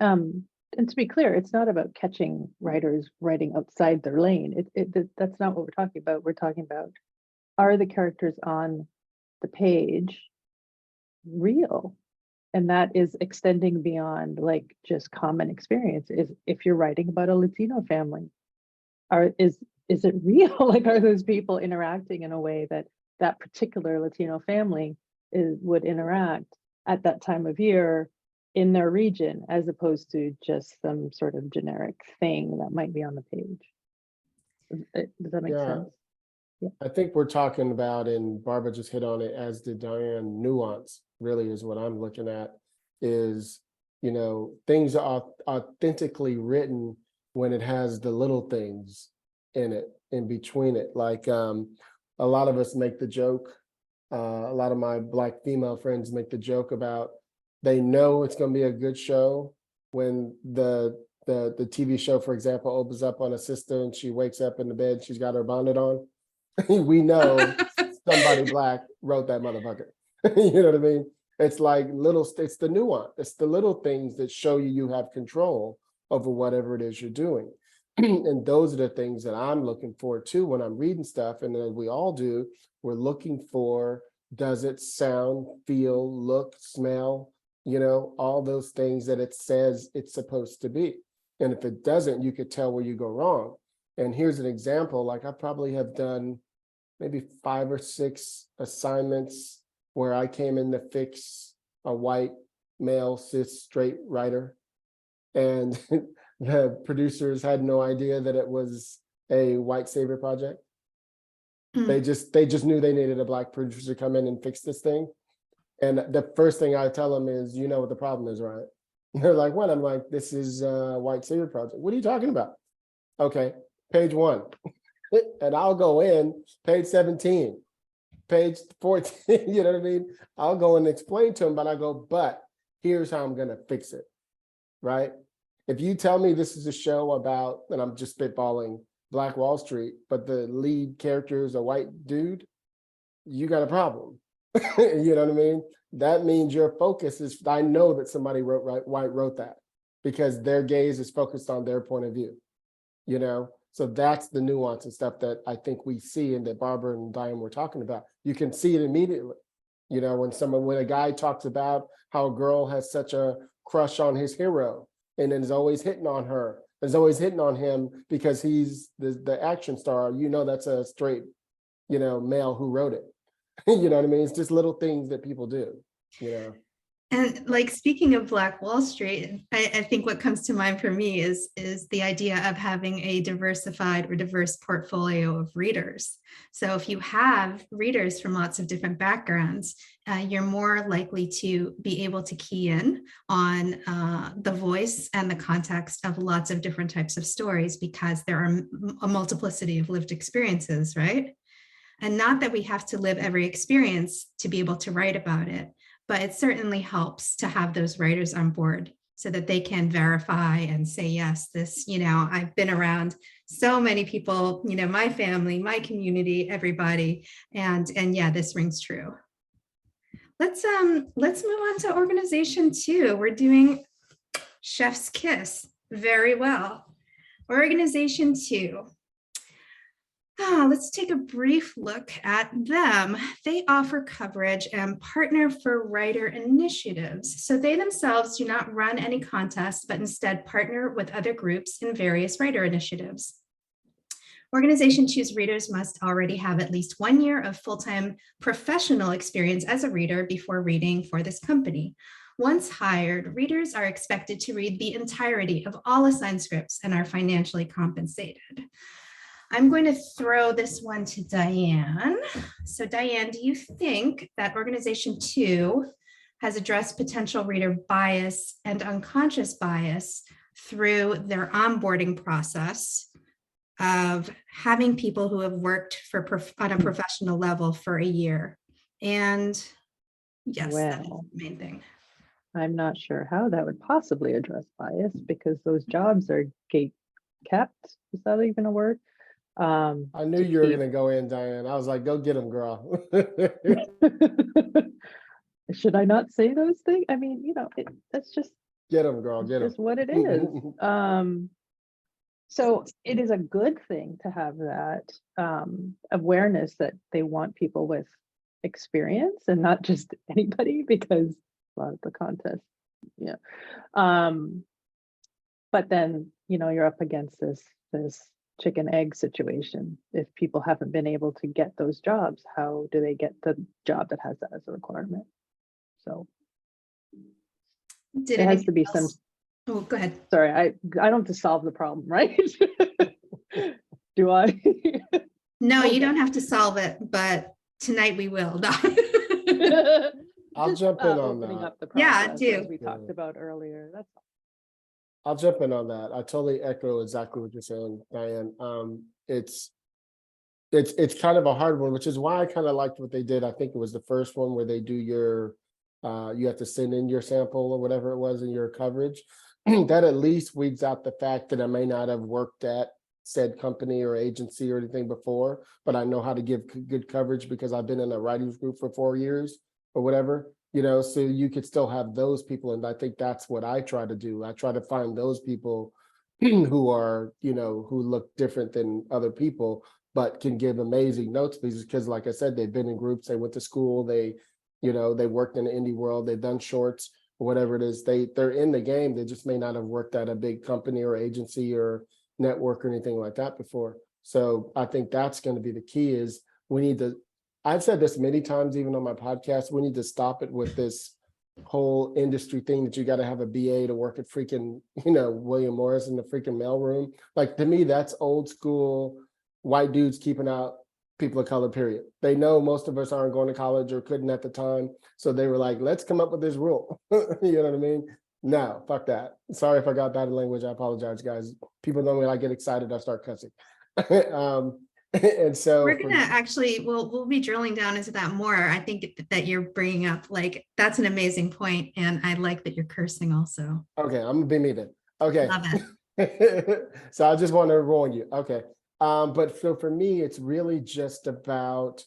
And to be clear, it's not about catching writers writing outside their lane. That's not what we're talking about. We're talking about, are the characters on the page real? And that is extending beyond like just common experience. Is if you're writing about a Latino family, is it real? Like, are those people interacting in a way that that particular Latino family would interact at that time of year in their region, as opposed to just some sort of generic thing that might be on the page? Does that make sense? Yeah. I think we're talking about, and Barbara just hit on it, as did Diane, nuance really is what I'm looking at, is, things are authentically written when it has the little things in it, in between it. Like a lot of us make the joke, a lot of my Black female friends make the joke about They know it's going to be a good show when the TV show, for example, opens up on a sister and she wakes up in the bed, she's got her bonnet on. We know somebody Black wrote that motherfucker. You know what I mean? It's like it's the nuance. It's the little things that show you have control over whatever it is you're doing. And those are the things that I'm looking for too when I'm reading stuff. And as we all do, we're looking for, does it sound, feel, look, smell, all those things that it says it's supposed to be. And if it doesn't, you could tell where you go wrong. And here's an example, like I probably have done maybe 5 or 6 assignments where I came in to fix a white male cis straight writer. And the producers had no idea that it was a white savior project. They just knew they needed a Black producer to come in and fix this thing. And the first thing I tell them is, you know what the problem is, right? And they're like, what? I'm like, this is a white savior project. What are you talking about? Okay, page 1. And I'll go in, page 17, page 14, you know what I mean? I'll go and explain to them, but here's how I'm gonna fix it, right? If you tell me this is a show about, and I'm just spitballing, Black Wall Street, but the lead character is a white dude, you got a problem. You know what I mean? That means your focus is, I know that somebody wrote that because their gaze is focused on their point of view, So that's the nuance and stuff that I think we see and that Barbara and Diane were talking about. You can see it immediately. When a guy talks about how a girl has such a crush on his hero and then is always hitting on her, is always hitting on him because he's the action star, that's a straight, male who wrote it. You know what I mean? It's just little things that people do, And like, speaking of Black Wall Street, I think what comes to mind for me is the idea of having a diversified or diverse portfolio of readers. So if you have readers from lots of different backgrounds, you're more likely to be able to key in on the voice and the context of lots of different types of stories because there are a multiplicity of lived experiences, right? And not that we have to live every experience to be able to write about it, but it certainly helps to have those writers on board so that they can verify and say, yes, this, I've been around so many people, my family, my community, everybody, and yeah, this rings true. Let's move on to organization 2. We're doing Chef's Kiss very well. Organization 2. Let's take a brief look at them. They offer coverage and partner for writer initiatives. So they themselves do not run any contests, but instead partner with other groups in various writer initiatives. Organization 2's readers must already have at least 1 year of full-time professional experience as a reader before reading for this company. Once hired, readers are expected to read the entirety of all assigned scripts and are financially compensated. I'm going to throw this one to Diane. So Diane, do you think that Organization 2 has addressed potential reader bias and unconscious bias through their onboarding process of having people who have worked on a professional level for a year? And yes, that's the main thing. I'm not sure how that would possibly address bias because those jobs are gate kept. Is that even a word? I knew you were going to go in, Diane. I was like, go get him, girl. Should I not say those things? I mean, that's just get him, girl. Get him. Just what it is. So it is a good thing to have that awareness that they want people with experience and not just anybody, because a lot of the contest, yeah. But then you're up against this chicken egg situation. If people haven't been able to get those jobs, how do they get the job that has that as a requirement? So there has to be some. Oh, go ahead. Sorry, I don't have to solve the problem, right? Do I? No, you don't have to solve it, but tonight we will. I'll jump in on that. Yeah, do. As we talked about earlier. That's all. I'll jump in on that. I totally echo exactly what you're saying, Diane. It's kind of a hard one, which is why I kind of liked what they did. I think it was the first one where they do your you have to send in your sample or whatever it was in your coverage. That at least weeds out the fact that I may not have worked at said company or agency or anything before, but I know how to give good coverage because I've been in a writers group for 4 years or whatever, you know, so you could still have those people. And I think that's what I try to do. I try to find those people who are, you know, who look different than other people, but can give amazing notes because like I said, they've been in groups, they went to school, they, you know, they worked in the indie world, they've done shorts, or whatever it is, they're in the game. They just may not have worked at a big company or agency or network or anything like that before. So I think that's going to be the key is we need to, I've said this many times, even on my podcast, we need to stop it with this whole industry thing that you got to have a BA to work at freaking, you know, William Morris in the freaking mailroom. Like to me, that's old school white dudes keeping out people of color, period. They know most of us aren't going to college or couldn't at the time. So they were like, let's come up with this rule. You know what I mean? No, fuck that. Sorry if I got bad language. I apologize, guys. People know when I get excited, I start cussing. And so we're gonna actually, we'll be drilling down into that more. I think that you're bringing up, like, that's an amazing point, and I like that you're cursing also. Okay, I'm gonna be me then. Okay. Love it. So I just want to warn you. Okay. But so for me, it's really just about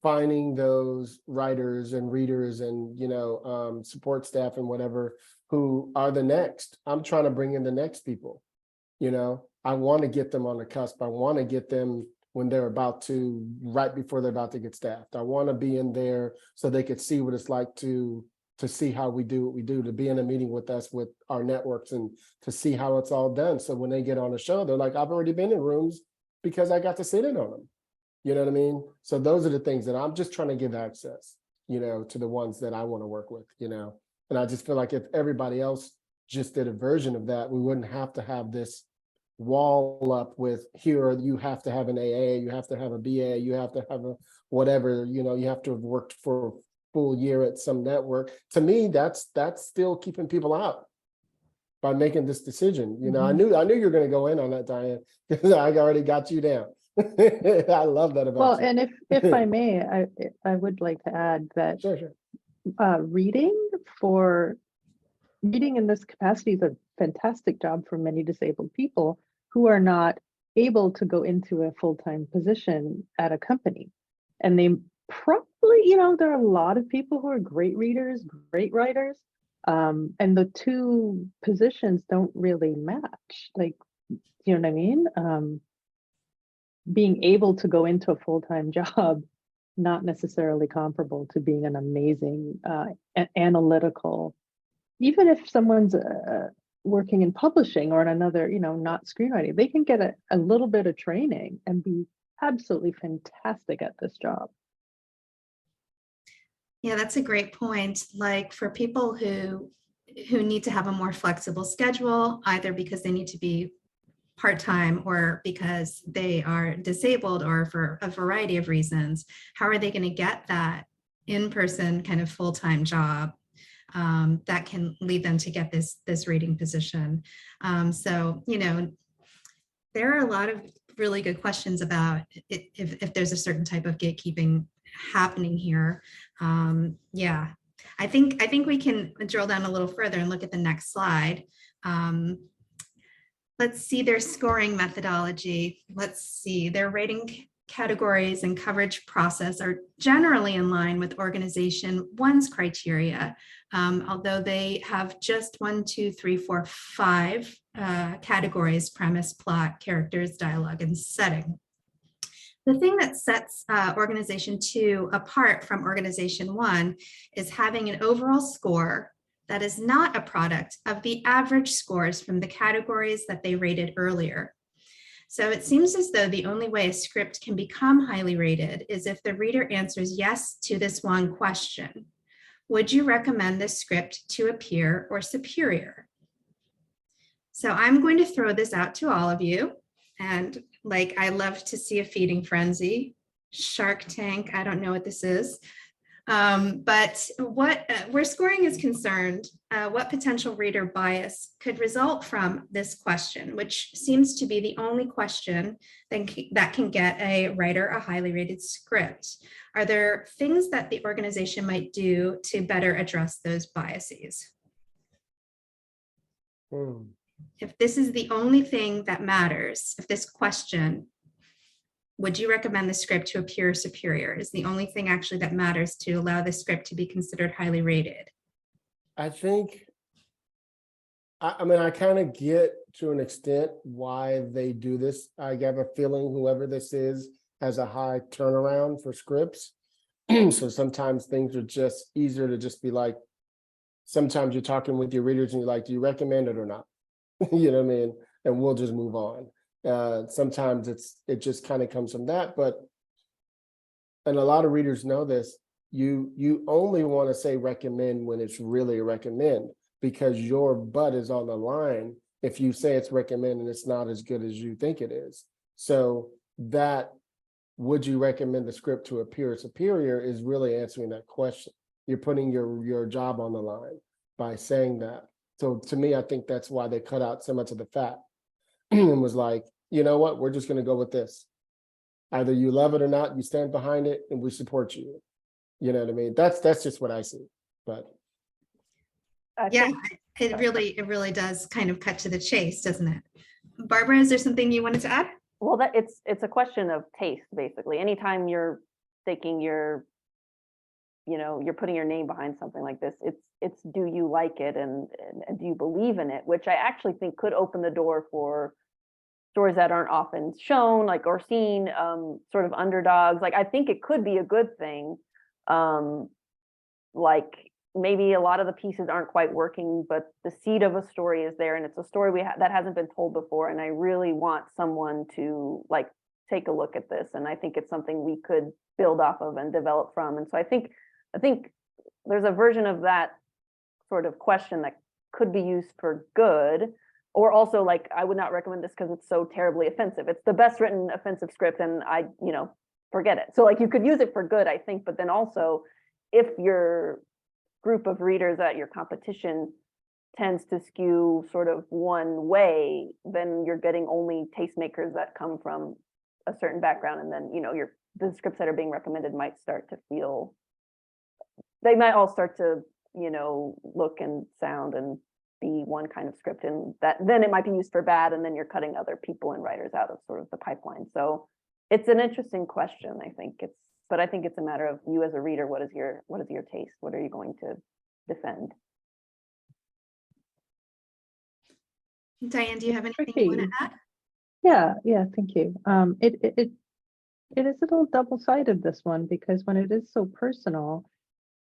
finding those writers and readers and, you know, support staff and whatever who are the next. I'm trying to bring in the next people, you know. I want to get them on the cusp. I want to get them when they're about to, right before they're about to get staffed. I want to be in there so they could see what it's like to see how we do what we do, to be in a meeting with us, with our networks, and to see how it's all done. So when they get on the show, they're like, I've already been in rooms because I got to sit in on them. You know what I mean? So those are the things that I'm just trying to give access, you know, to the ones that I want to work with, you know. And I just feel like if everybody else just did a version of that, we wouldn't have to have this wall up with here, you have to have an AA, you have to have a BA, you have to have a whatever, you know, you have to have worked for a full year at some network. To me, that's still keeping people out by making this decision. You know, I knew you were going to go in on that, Diane, because I already got you down. I love that about you. And if I may, I would like to add that Sure. reading in this capacity is a fantastic job for many disabled people who are not able to go into a full-time position at a company. And they probably, you know, there are a lot of people who are great readers, great writers, and the two positions don't really match. Like, you know what I mean? Being able to go into a full-time job, not necessarily comparable to being an amazing analytical, even if someone's working in publishing or in another, you know, not screenwriting, they can get a little bit of training and be absolutely fantastic at this job. Yeah, that's a great point. Like for people who need to have a more flexible schedule, either because they need to be part-time or because they are disabled or for a variety of reasons, how are they going to get that in-person kind of full-time job that can lead them to get this reading position? So, you know, there are a lot of really good questions about if there's a certain type of gatekeeping happening here. Yeah, I think we can drill down a little further and look at the next slide. Let's see their scoring methodology. Let's see, their rating categories and coverage process are generally in line with organization one's criteria, although they have just 1, 2, 3, 4, 5 categories: premise, plot, characters, dialogue, and setting. The thing that sets organization 2 apart from organization 1 is having an overall score that is not a product of the average scores from the categories that they rated earlier. So it seems as though the only way a script can become highly rated is if the reader answers yes to this one question: would you recommend this script to a peer or superior? So I'm going to throw this out to all of you. And like, I love to see a feeding frenzy, Shark Tank, I don't know what this is. But where scoring is concerned, what potential reader bias could result from this question, which seems to be the only question that can get a writer a highly rated script? Are there things that the organization might do to better address those biases? If this is the only thing that matters, if this question, would you recommend the script to a peer superior, is the only thing actually that matters to allow the script to be considered highly rated? I think, I mean, I kind of get to an extent why they do this. I have a feeling whoever this is has a high turnaround for scripts. So sometimes things are just easier to just be like, sometimes you're talking with your readers and you're like, do you recommend it or not? You know what I mean? And we'll just move on. Sometimes it just kind of comes from that, and a lot of readers know this, you only want to say recommend when it's really a recommend, because your butt is on the line if you say it's recommend and it's not as good as you think it is. So that, would you recommend the script to a peer superior, is really answering that question. You're putting your job on the line by saying that. So to me, I think that's why they cut out so much of the fat and was like, you know what, we're just going to go with this. Either you love it or not, you stand behind it and we support you. You know what I mean? That's just what I see. But yeah, it really does kind of cut to the chase, doesn't it? Barbara, is there something you wanted to add? Well, that it's a question of taste, basically. Anytime you're thinking you're putting your name behind something like this, it's do you like it and do you believe in it, which I actually think could open the door for stories that aren't often shown, like, or seen, sort of underdogs. Like, I think it could be a good thing. Like, maybe a lot of the pieces aren't quite working, but the seed of a story is there, and it's a story that hasn't been told before. And I really want someone to like take a look at this, and I think it's something we could build off of and develop from. And so I think there's a version of that sort of question that could be used for good, or also like, I would not recommend this because it's so terribly offensive. It's the best written offensive script, and I forget it. So like, you could use it for good, I think, but then also if your group of readers at your competition tends to skew sort of one way, then you're getting only tastemakers that come from a certain background, and then the scripts that are being recommended might start to feel, they might all start to look and sound and be one kind of script, and that then it might be used for bad, and then you're cutting other people and writers out of sort of the pipeline. So it's an interesting question. But I think it's a matter of you as a reader. What is your taste? What are you going to defend? Diane, do you have anything you want to add? Yeah, thank you. It is a little double-sided, this one, because when it is so personal,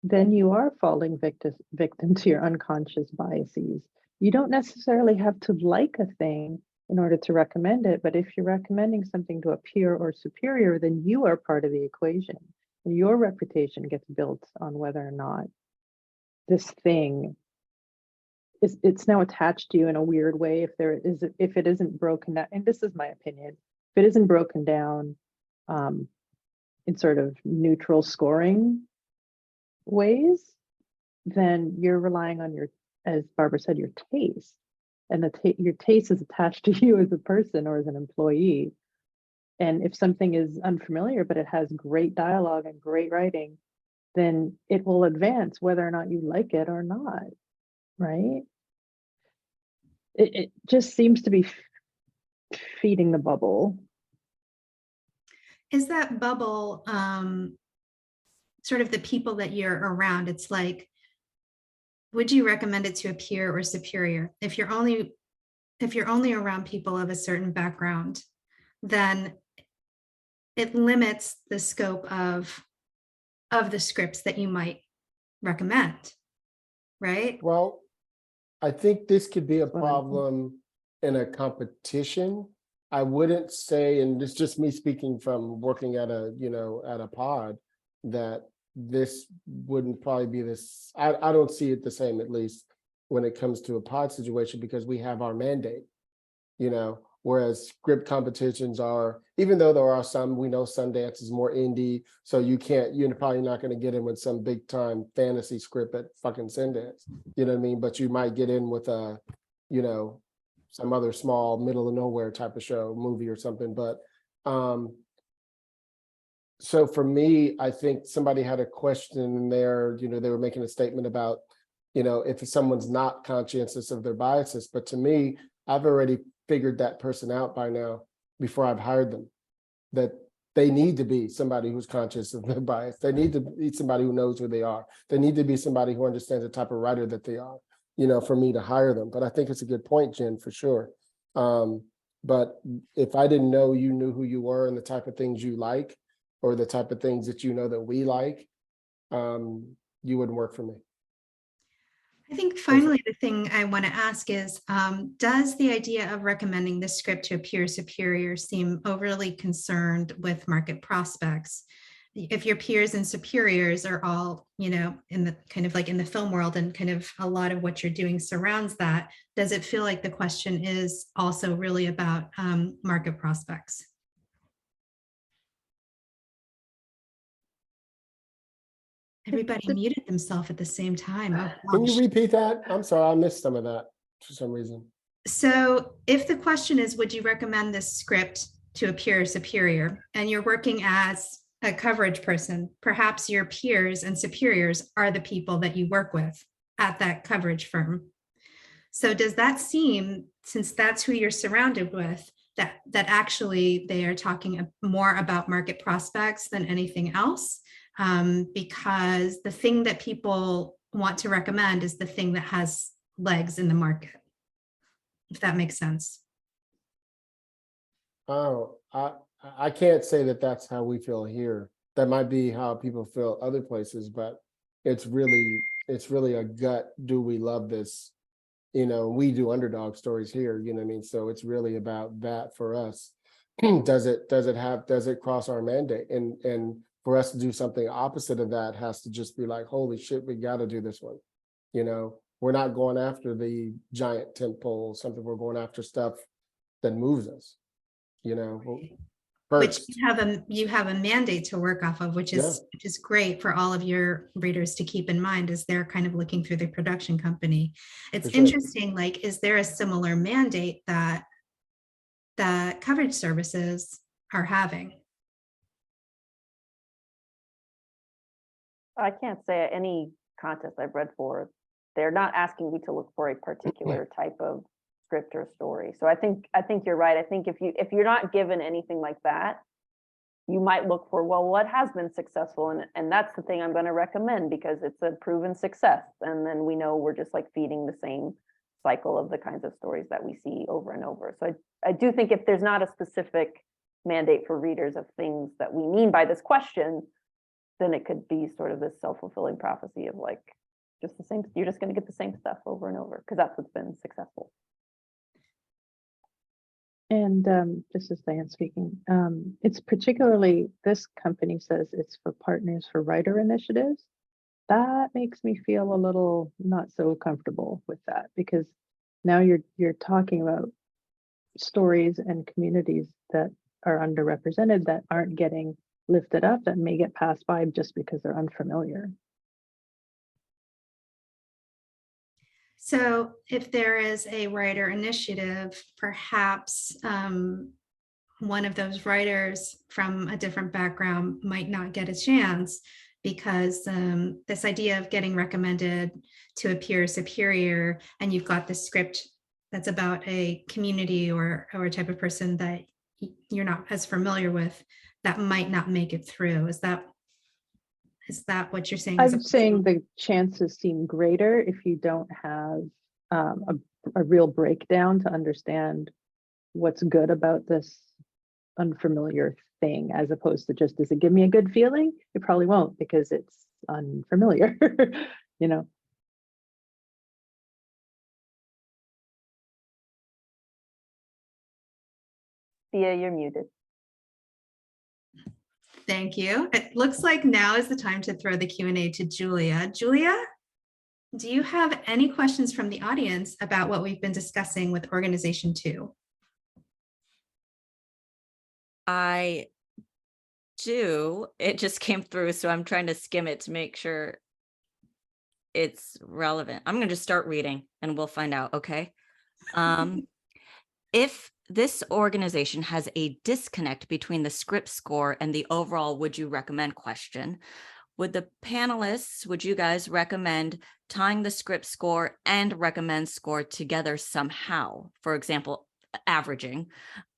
then you are falling victim to your unconscious biases. You don't necessarily have to like a thing in order to recommend it, but if you're recommending something to a peer or superior, then you are part of the equation. And your reputation gets built on whether or not this thing it's now attached to you in a weird way. If it isn't broken down, and this is my opinion, if it isn't broken down in sort of neutral scoring ways, then you're relying on your, as Barbara said, your taste, and your taste is attached to you as a person or as an employee. And if something is unfamiliar but it has great dialogue and great writing, then it will advance whether or not you like it or not, right? It just seems to be feeding the bubble. Is that bubble sort of the people that you're around? It's like, would you recommend it to a peer or superior? If you're only around people of a certain background, then it limits the scope of the scripts that you might recommend, right? well, I think this could be a problem in a competition. I wouldn't say, and this is just me speaking from working at a pod, that this wouldn't probably be this. I don't see it the same, at least when it comes to a pod situation, because we have our mandate. Whereas script competitions are, even though there are some, we know Sundance is more indie, so you're probably not going to get in with some big time fantasy script at fucking Sundance. You know what I mean? But you might get in with a, you know, some other small middle of nowhere type of show, movie or something. But so for me, I think somebody had a question in there, you know, they were making a statement about, you know, if someone's not conscientious of their biases, but to me, I've already figured that person out by now before I've hired them, that they need to be somebody who's conscious of their bias. They need to be somebody who knows who they are. They need to be somebody who understands the type of writer that they are, you know, for me to hire them. But I think it's a good point, Jen, for sure. But if I didn't know you knew who you were and the type of things you like, or the type of things that you know that we like, you wouldn't work for me. I think finally, the thing I want to ask is, does the idea of recommending the script to a peer superior seem overly concerned with market prospects? If your peers and superiors are all, you know, in the kind of like in the film world, and kind of a lot of what you're doing surrounds that, does it feel like the question is also really about market prospects? Everybody muted themselves at the same time. Oh, Can you gosh. repeat that? I'm sorry, I missed some of that for some reason. So if the question is, would you recommend this script to a peer or superior, and you're working as a coverage person, perhaps your peers and superiors are the people that you work with at that coverage firm. So does that seem, since that's who you're surrounded with, that actually they are talking more about market prospects than anything else? Because the thing that people want to recommend is the thing that has legs in the market, if that makes sense. Oh, I can't say that that's how we feel here. That might be how people feel other places, but it's really a gut. Do we love this? You know, we do underdog stories here, you know what I mean? So it's really about that for us. Does it cross our mandate? And for us to do something opposite of that has to just be like, holy shit, we got to do this one. You know, we're not going after the giant tentpole, something. We're going after stuff that moves us, you know. Which First. you have a mandate to work off of, which is great for all of your readers to keep in mind as they're kind of looking through the production company. It's interesting, like, is there a similar mandate that coverage services are having? I can't say any contest I've read for, they're not asking me to look for a particular type of script or story. So I think you're right. I think if you're not given anything like that, you might look for, well, what has been successful, and that's the thing I'm going to recommend because it's a proven success. And then we know we're just like feeding the same cycle of the kinds of stories that we see over and over. So I do think if there's not a specific mandate for readers of things that we mean by this question, then it could be sort of this self-fulfilling prophecy of like just the same, you're just going to get the same stuff over and over because that's what's been successful. And this is Diane speaking. It's particularly, this company says it's for Partners for Writer initiatives. That makes me feel a little not so comfortable with that, because now you're talking about stories and communities that are underrepresented, that aren't getting lifted up, that may get passed by just because they're unfamiliar. So if there is a writer initiative, perhaps one of those writers from a different background might not get a chance because this idea of getting recommended to a peer superior, and you've got the script that's about a community or a type of person that you're not as familiar with, that might not make it through. Is that what you're saying? I'm saying the chances seem greater if you don't have a real breakdown to understand what's good about this unfamiliar thing, as opposed to just, does it give me a good feeling? It probably won't, because it's unfamiliar, you know. Thea, you're muted. Thank you. It looks like now is the time to throw the Q&A to Julia. Julia, do you have any questions from the audience about what we've been discussing with Organization 2? I do. It just came through, so I'm trying to skim it to make sure it's relevant. I'm going to just start reading and we'll find out, okay? If this organization has a disconnect between the script score and the overall would you recommend question, would the panelists, would you guys recommend tying the script score and recommend score together somehow? For example, averaging.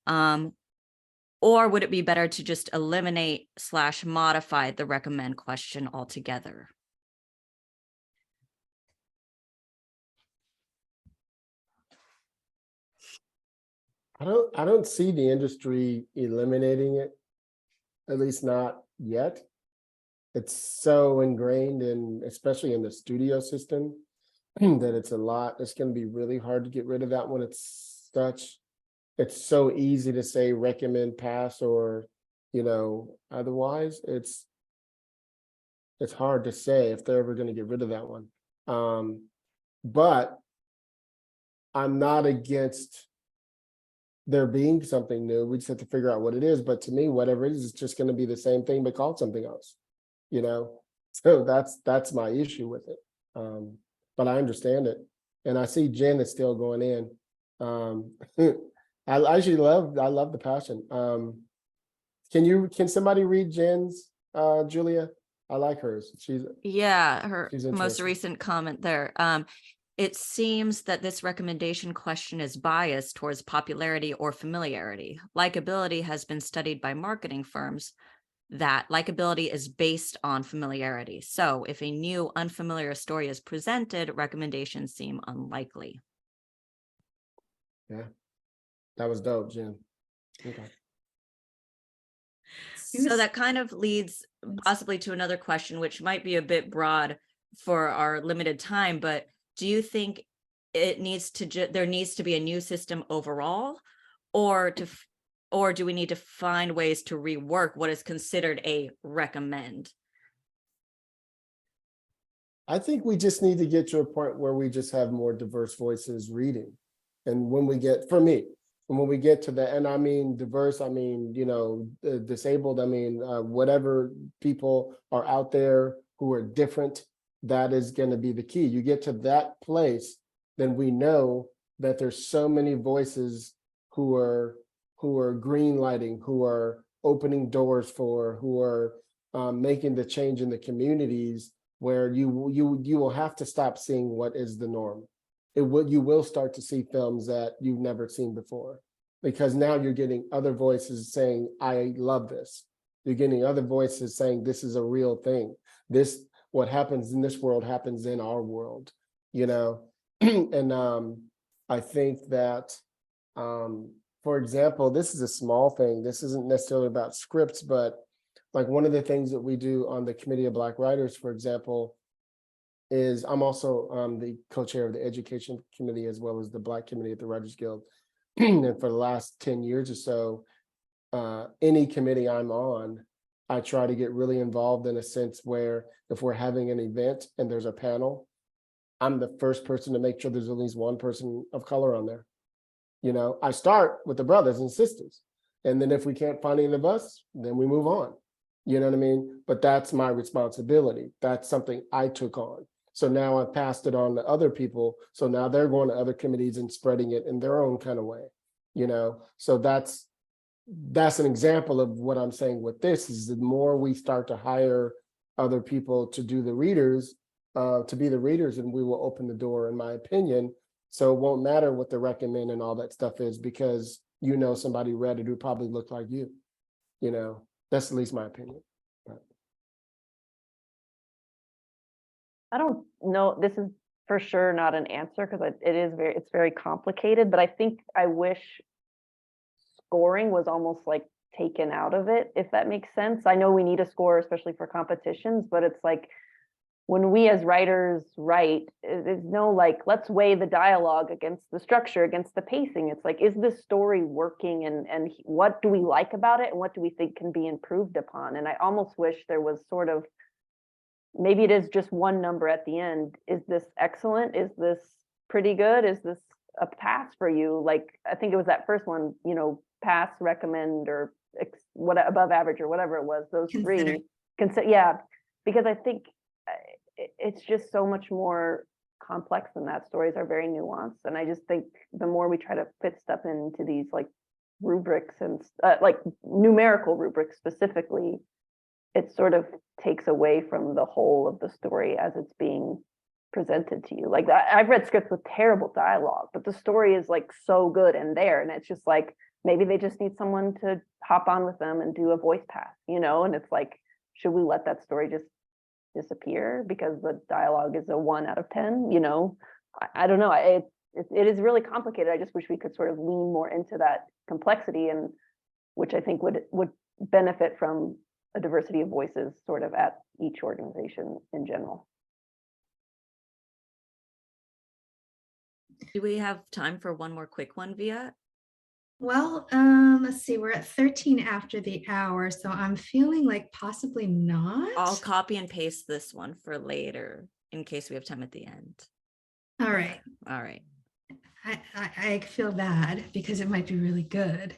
Or would it be better to just eliminate / modify the recommend question altogether? I don't see the industry eliminating it, at least not yet. It's so ingrained in, especially in the studio system, that it's going to be really hard to get rid of that when it's so easy to say recommend, pass, or, otherwise it's hard to say if they're ever going to get rid of that one. But I'm not against there being something new. We just have to figure out what it is. But to me, whatever it is, it's just going to be the same thing, but called something else, So that's my issue with it. But I understand it. And I see Jen is still going in. I love the passion. Can somebody read Jen's, Julia? I like hers. Her she's most interesting. recent comment there. It seems that this recommendation question is biased towards popularity or familiarity. Likability has been studied by marketing firms that likability is based on familiarity. So if a new unfamiliar story is presented, recommendations seem unlikely. Yeah, that was dope, Jen. Okay. So that kind of leads possibly to another question, which might be a bit broad for our limited time, but do you think it needs to there needs to be a new system overall, or do we need to find ways to rework what is considered a recommend? I think we just need to get to a point where we just have more diverse voices reading. And when we get, for me, and when we get to that, and I mean diverse, I mean, disabled, I mean, whatever people are out there who are different, that is going to be the key. You get to that place, then we know that there's so many voices who are green lighting, who are opening doors for, who are making the change in the communities, where you will have to stop seeing what is the norm. You will start to see films that you've never seen before, because now you're getting other voices saying, I love this. You're getting other voices saying, this is a real thing. What happens in this world happens in our world, and I think that, for example, this is a small thing. This isn't necessarily about scripts, but like one of the things that we do on the Committee of Black Writers, for example, is I'm also the co-chair of the Education Committee as well as the Black Committee at the Writers Guild. And for the last 10 years or so, any committee I'm on, I try to get really involved in a sense where if we're having an event and there's a panel, I'm the first person to make sure there's at least one person of color on there. I start with the brothers and sisters. And then if we can't find any of us, then we move on. You know what I mean? But that's my responsibility. That's something I took on. So now I've passed it on to other people. So now they're going to other committees and spreading it in their own kind of way. So that's an example of what I'm saying with this, is the more we start to hire other people to do the readers, to be the readers, and we will open the door, in my opinion. So it won't matter what the recommend and all that stuff is, because somebody read it who probably looked like you. That's at least my opinion. I don't know. This is for sure not an answer, because it's very complicated, but I wish scoring was almost like taken out of it, if that makes sense. I know we need a score, especially for competitions, but it's like when we as writers write, there's no like, let's weigh the dialogue against the structure, against the pacing. It's like, is this story working, and what do we like about it, and what do we think can be improved upon? And I almost wish there was sort of, maybe it is just one number at the end. Is this excellent? Is this pretty good? Is this a pass for you? Like, I think it was that first one, pass, recommend, or what above average or whatever it was, those Consider. three, yeah, because I think it's just so much more complex than that. Stories are very nuanced, and I just think the more we try to fit stuff into these like rubrics and like numerical rubrics specifically, it sort of takes away from the whole of the story as it's being presented to you. Like I've read scripts with terrible dialogue, but the story is like so good and there, and it's just like maybe they just need someone to hop on with them and do a voice pass, you know. And it's like, should we let that story just disappear because the dialogue is a 1 out of 10, you know? I don't know. It is really complicated. I just wish we could sort of lean more into that complexity, and which I think would benefit from a diversity of voices sort of at each organization in general. Do we have time for one more quick one, Via? Well, let's see, we're at 13 after the hour, so I'm feeling like possibly not. I'll copy and paste this one for later in case we have time at the end. All right. All right. I feel bad because it might be really good.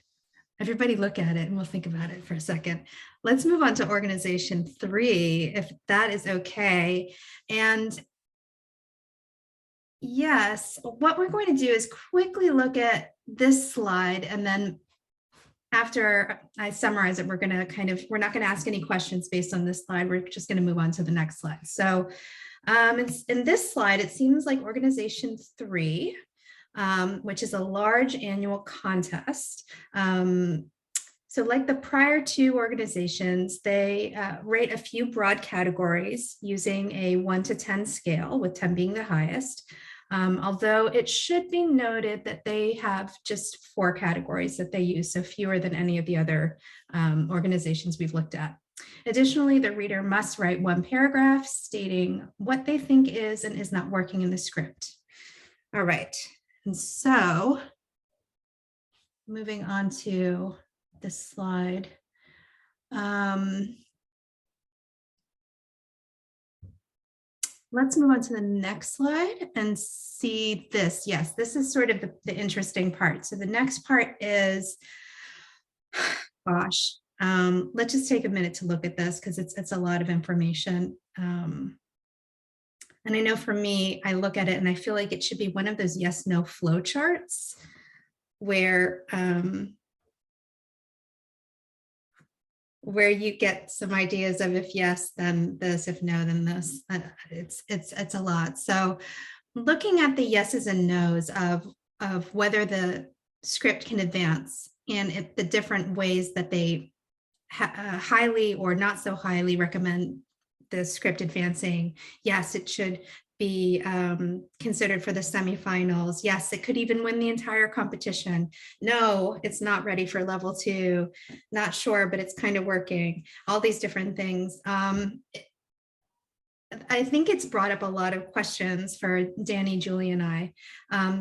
Everybody look at it and we'll think about it for a second. Let's move on to organization 3, if that is okay. And yes, what we're going to do is quickly look at this slide, and then after I summarize it, we're not going to ask any questions based on this slide. We're just going to move on to the next slide. So in this slide, it seems like organization 3, which is a large annual contest. So like the prior 2 organizations, they rate a few broad categories using a 1 to 10 scale, with 10 being the highest. Although it should be noted that they have just 4 categories that they use, so fewer than any of the other organizations we've looked at. Additionally, the reader must write 1 paragraph stating what they think is and is not working in the script. All right, and so moving on to this slide. Let's move on to the next slide and see this. Yes, this is sort of the interesting part. So the next part is, gosh, let's just take a minute to look at this because it's a lot of information. And I know for me, I look at it and I feel like it should be one of those yes/no flow charts where you get some ideas of if yes, then this, if no, then this. It's a lot. So looking at the yeses and nos of whether the script can advance and the different ways that they highly or not so highly recommend the script advancing. Yes, it should be considered for the semifinals. Yes, it could even win the entire competition. No, it's not ready for level 2. Not sure, but it's kind of working. All these different things. I think it's brought up a lot of questions for Dani, Julie, and I.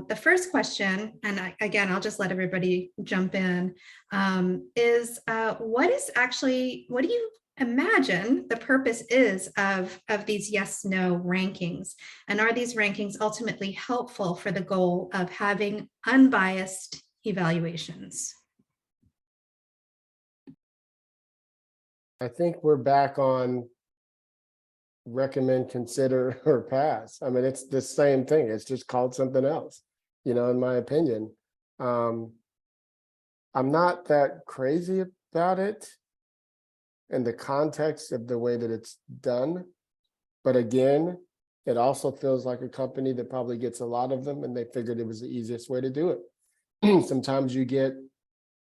The first question, and again, I'll just let everybody jump in, is what do you imagine the purpose is of these yes/no rankings? And are these rankings ultimately helpful for the goal of having unbiased evaluations? I think we're back on recommend, consider, or pass. I mean, it's the same thing. It's just called something else, you know, in my opinion. I'm not that crazy about it in the context of the way that it's done. But again, it also feels like a company that probably gets a lot of them and they figured it was the easiest way to do it. Sometimes you get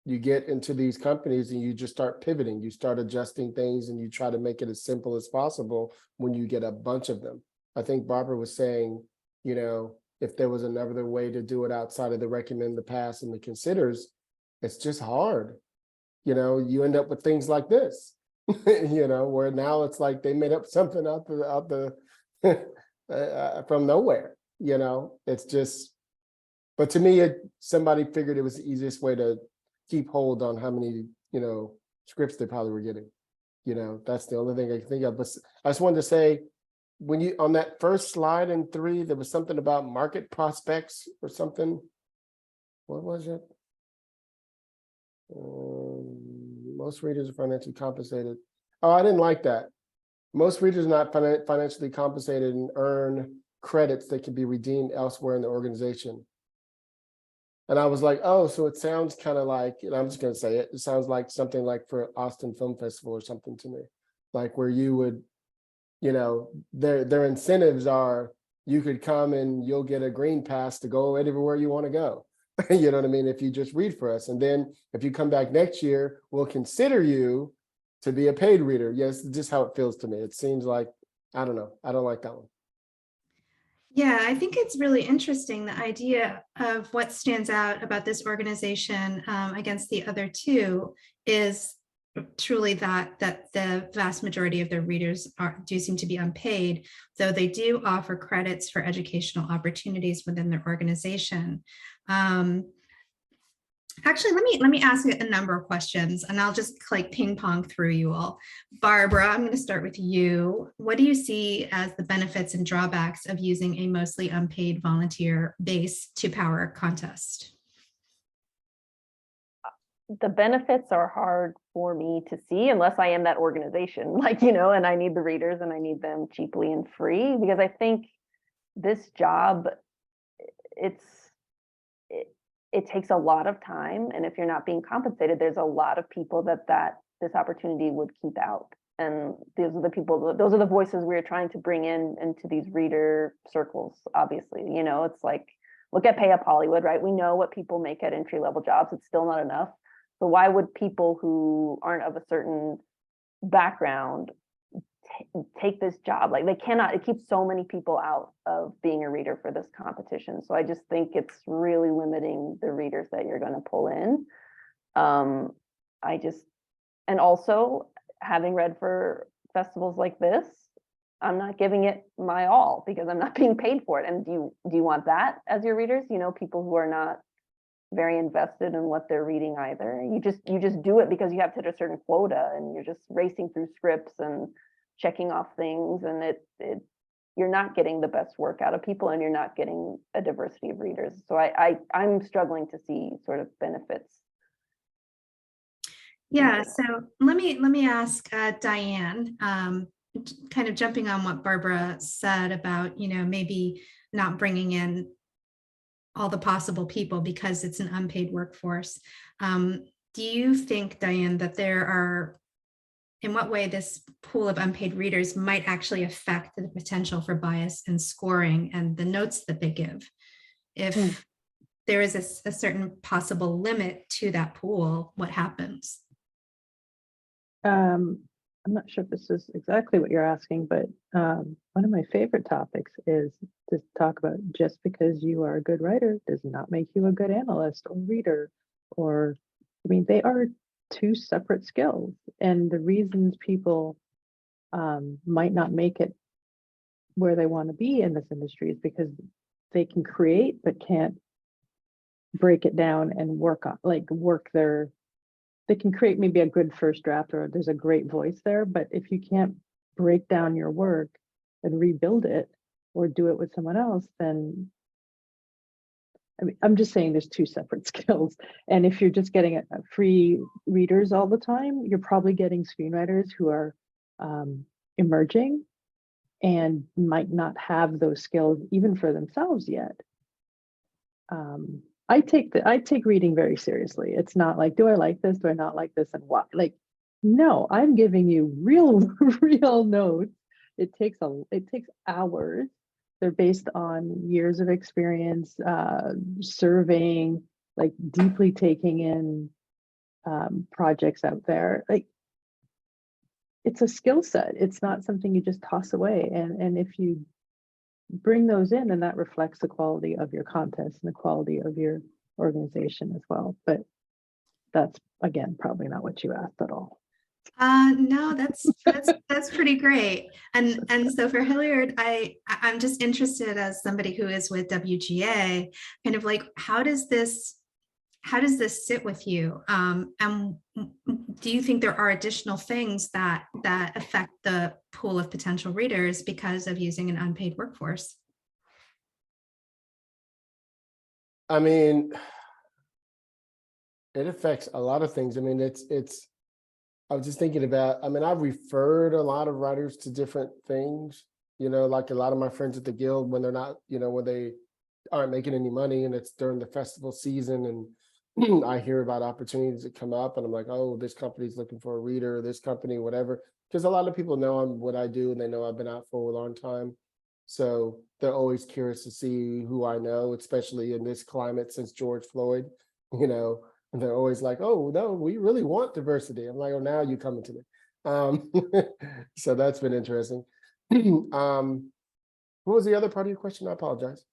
into these companies and you just start pivoting, you start adjusting things and you try to make it as simple as possible when you get a bunch of them. I think Barbara was saying, you know, if there was another way to do it outside of the recommend, the pass, and the considers, it's just hard. You know, you end up with things like this, you know, where now it's like they made up something out the from nowhere, you know. It's just, but to me, somebody figured it was the easiest way to keep hold on how many, you know, scripts they probably were getting. You know, that's the only thing I can think of. But I just wanted to say, when you, on that first slide in 3, there was something about market prospects or something. What was it? Most readers are financially compensated. Oh, I didn't like that. Most readers are not financially compensated and earn credits that can be redeemed elsewhere in the organization. And I was like, oh, so it sounds kind of like, and I'm just going to say it, it sounds like something like for Austin Film Festival or something to me, like where you would, you know, their incentives are you could come and you'll get a green pass to go everywhere you want to go. You know what I mean? If you just read for us. And then if you come back next year, we'll consider you to be a paid reader. Yes, just how it feels to me. It seems like, I don't know. I don't like that one. Yeah, I think it's really interesting, the idea of what stands out about this organization against the other two is truly that the vast majority of their readers do seem to be unpaid, though they do offer credits for educational opportunities within their organization. Actually, let me ask a number of questions, and I'll just like ping pong through you all. Barbara, I'm going to start with you. What do you see as the benefits and drawbacks of using a mostly unpaid volunteer base to power a contest? The benefits are hard for me to see unless I am that organization, like, you know, and I need the readers and I need them cheaply and free, because I think this job, it takes a lot of time, and if you're not being compensated, there's a lot of people that this opportunity would keep out, and those are the people, those are the voices we're trying to bring into these reader circles. Obviously, you know, it's like, look at Pay Up Hollywood, right? We know what people make at entry-level jobs. It's still not enough. So why would people who aren't of a certain background take this job? Like, they cannot. It keeps so many people out of being a reader for this competition. So I just think it's really limiting the readers that you're going to pull in. And also, having read for festivals like this, I'm not giving it my all because I'm not being paid for it. And do you want that as your readers? You know, people who are not very invested in what they're reading either. You just do it because you have to hit a certain quota, and you're just racing through scripts and checking off things, and you're not getting the best work out of people, and you're not getting a diversity of readers. So I'm struggling to see sort of benefits. Yeah, so let me ask Diane, kind of jumping on what Barbara said about, you know, maybe not bringing in all the possible people because it's an unpaid workforce. Do you think, Diane, that in what way this pool of unpaid readers might actually affect the potential for bias in scoring and the notes that they give? If there is a certain possible limit to that pool, what happens? I'm not sure if this is exactly what you're asking, but one of my favorite topics is to talk about just because you are a good writer does not make you a good analyst or reader. Or, I mean, they are two separate skills, and the reasons people might not make it where they want to be in this industry is because they can create but can't break it down and they can create maybe a good first draft, or there's a great voice there, but if you can't break down your work and rebuild it or do it with someone else, then I mean, I'm just saying there's two separate skills. And if you're just getting free readers all the time, you're probably getting screenwriters who are emerging and might not have those skills even for themselves yet. I take reading very seriously. It's not like, do I like this? Do I not like this? And what? Like, no, I'm giving you real notes. It takes hours. They're based on years of experience, surveying, like deeply taking in projects out there. Like, it's a skill set. It's not something you just toss away. And if you bring those in, and that reflects the quality of your contest and the quality of your organization as well. But that's, again, probably not what you asked at all. No, that's pretty great. And so for Hilliard, I'm just interested, as somebody who is with WGA, kind of like, how does this sit with you? And do you think there are additional things that affect the pool of potential readers because of using an unpaid workforce? I mean, it affects a lot of things. I mean, it's I was just thinking about, I mean, I've referred a lot of writers to different things, you know, like a lot of my friends at the Guild, when they're not, you know, when they aren't making any money and it's during the festival season, and I hear about opportunities that come up and I'm like, oh, this company's looking for a reader, this company, whatever. Because a lot of people know what I do and they know I've been out for a long time. So they're always curious to see who I know, especially in this climate since George Floyd, you know, and they're always like, oh, no, we really want diversity. I'm like, oh, now you coming to me. So that's been interesting. What was the other part of your question? I apologize.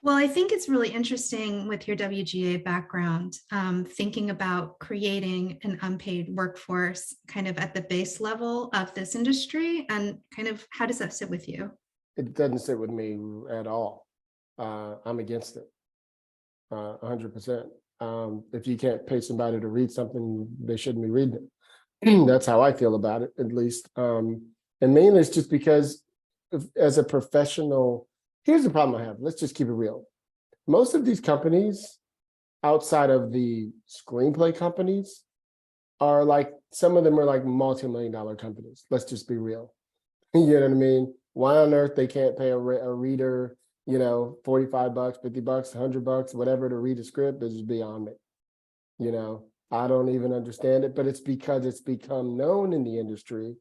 Well, I think it's really interesting with your WGA background, thinking about creating an unpaid workforce kind of at the base level of this industry, and kind of how does that sit with you? It doesn't sit with me at all. I'm against it, 100%. If you can't pay somebody to read something, they shouldn't be reading it. That's how I feel about it, at least. And mainly it's just because as a professional, here's the problem I have. Let's just keep it real. Most of these companies, outside of the screenplay companies, are like, some of them are like multi-million-dollar companies. Let's just be real. You know what I mean? Why on earth they can't pay a reader, you know, $45, $50, $100, whatever, to read a script is just beyond me. You know, I don't even understand it, but it's because it's become known in the industry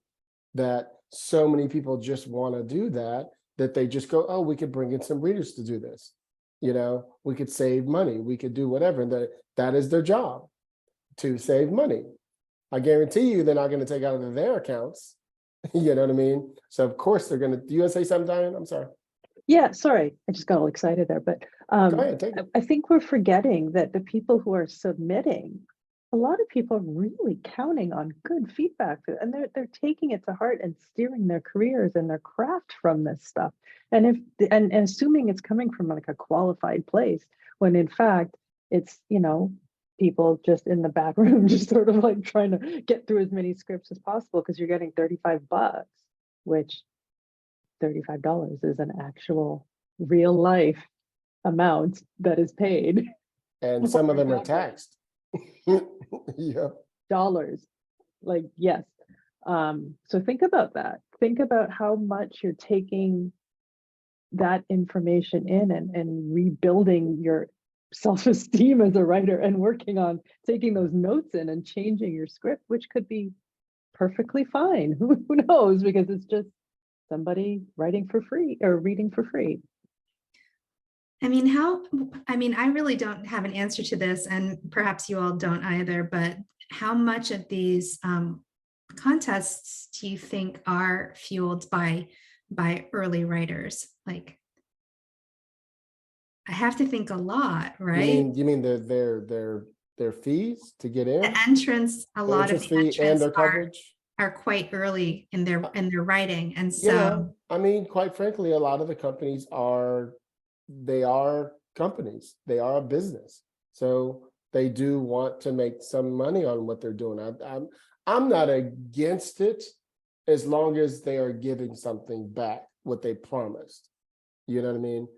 that so many people just want to do that they just go, oh, we could bring in some readers to do this. You know, we could save money, we could do whatever. And that is their job, to save money. I guarantee you they're not going to take out of their accounts. You know what I mean? So of course they're going to, do you want to say something, Diane? I'm sorry. Yeah, sorry, I just got all excited there, but Go ahead, take it. I think we're forgetting that the people who are submitting, a lot of people are really counting on good feedback, and they're taking it to heart and steering their careers and their craft from this stuff. And and assuming it's coming from like a qualified place, when in fact it's, you know, people just in the back room just sort of like trying to get through as many scripts as possible because you're getting $35, which $35 is an actual real life amount that is paid. And some of them are taxed. Yeah. Dollars, like, yes. So think about that. Think about how much you're taking that information in and rebuilding your self-esteem as a writer and working on taking those notes in and changing your script, which could be perfectly fine. Who knows? Because it's just somebody writing for free or reading for free. I mean, I really don't have an answer to this, and perhaps you all don't either, but how much of these contests do you think are fueled by early writers? Like, I have to think a lot, right? You mean their fees to get in? The entrance, a lot of the fee and entrants their coverage? are quite early in their writing, and so Yeah, I mean, quite frankly, a lot of the companies are companies. They are a business, so they do want to make some money on what they're doing. I'm not against it as long as they are giving something back, what they promised. You know what I mean?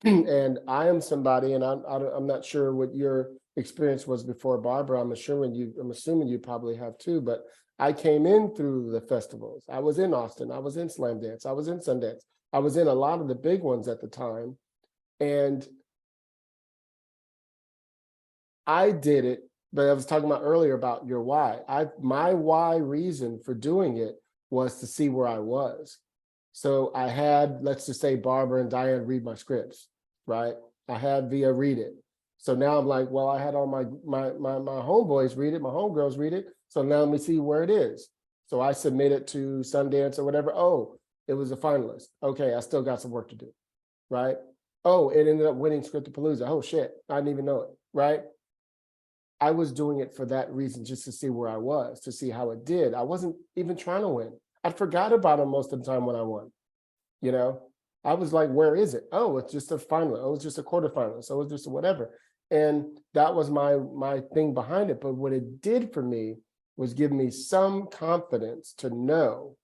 And I am somebody, and I'm not sure what your experience was before, Barbara. I'm assuming you probably have too, but I came in through the festivals. I was in Austin, I was in Slamdance, I was in Sundance, I was in a lot of the big ones at the time. And I did it, but I was talking about earlier about your why. My why reason for doing it was to see where I was. So I had, let's just say, Barbara and Diane read my scripts, right? I had Via read it. So now I'm like, well, I had all my homeboys read it, my homegirls read it. So now let me see where it is. So I submit it to Sundance or whatever. Oh, it was a finalist. Okay, I still got some work to do, right? Oh, it ended up winning Scriptapalooza. Oh shit, I didn't even know it, right? I was doing it for that reason, just to see where I was, to see how it did. I wasn't even trying to win. I forgot about it most of the time when I won. You know, I was like, where is it? Oh, it's just a finalist. Oh, it's just a quarterfinalist. So it's just a whatever. And that was my thing behind it. But what it did for me was give me some confidence to know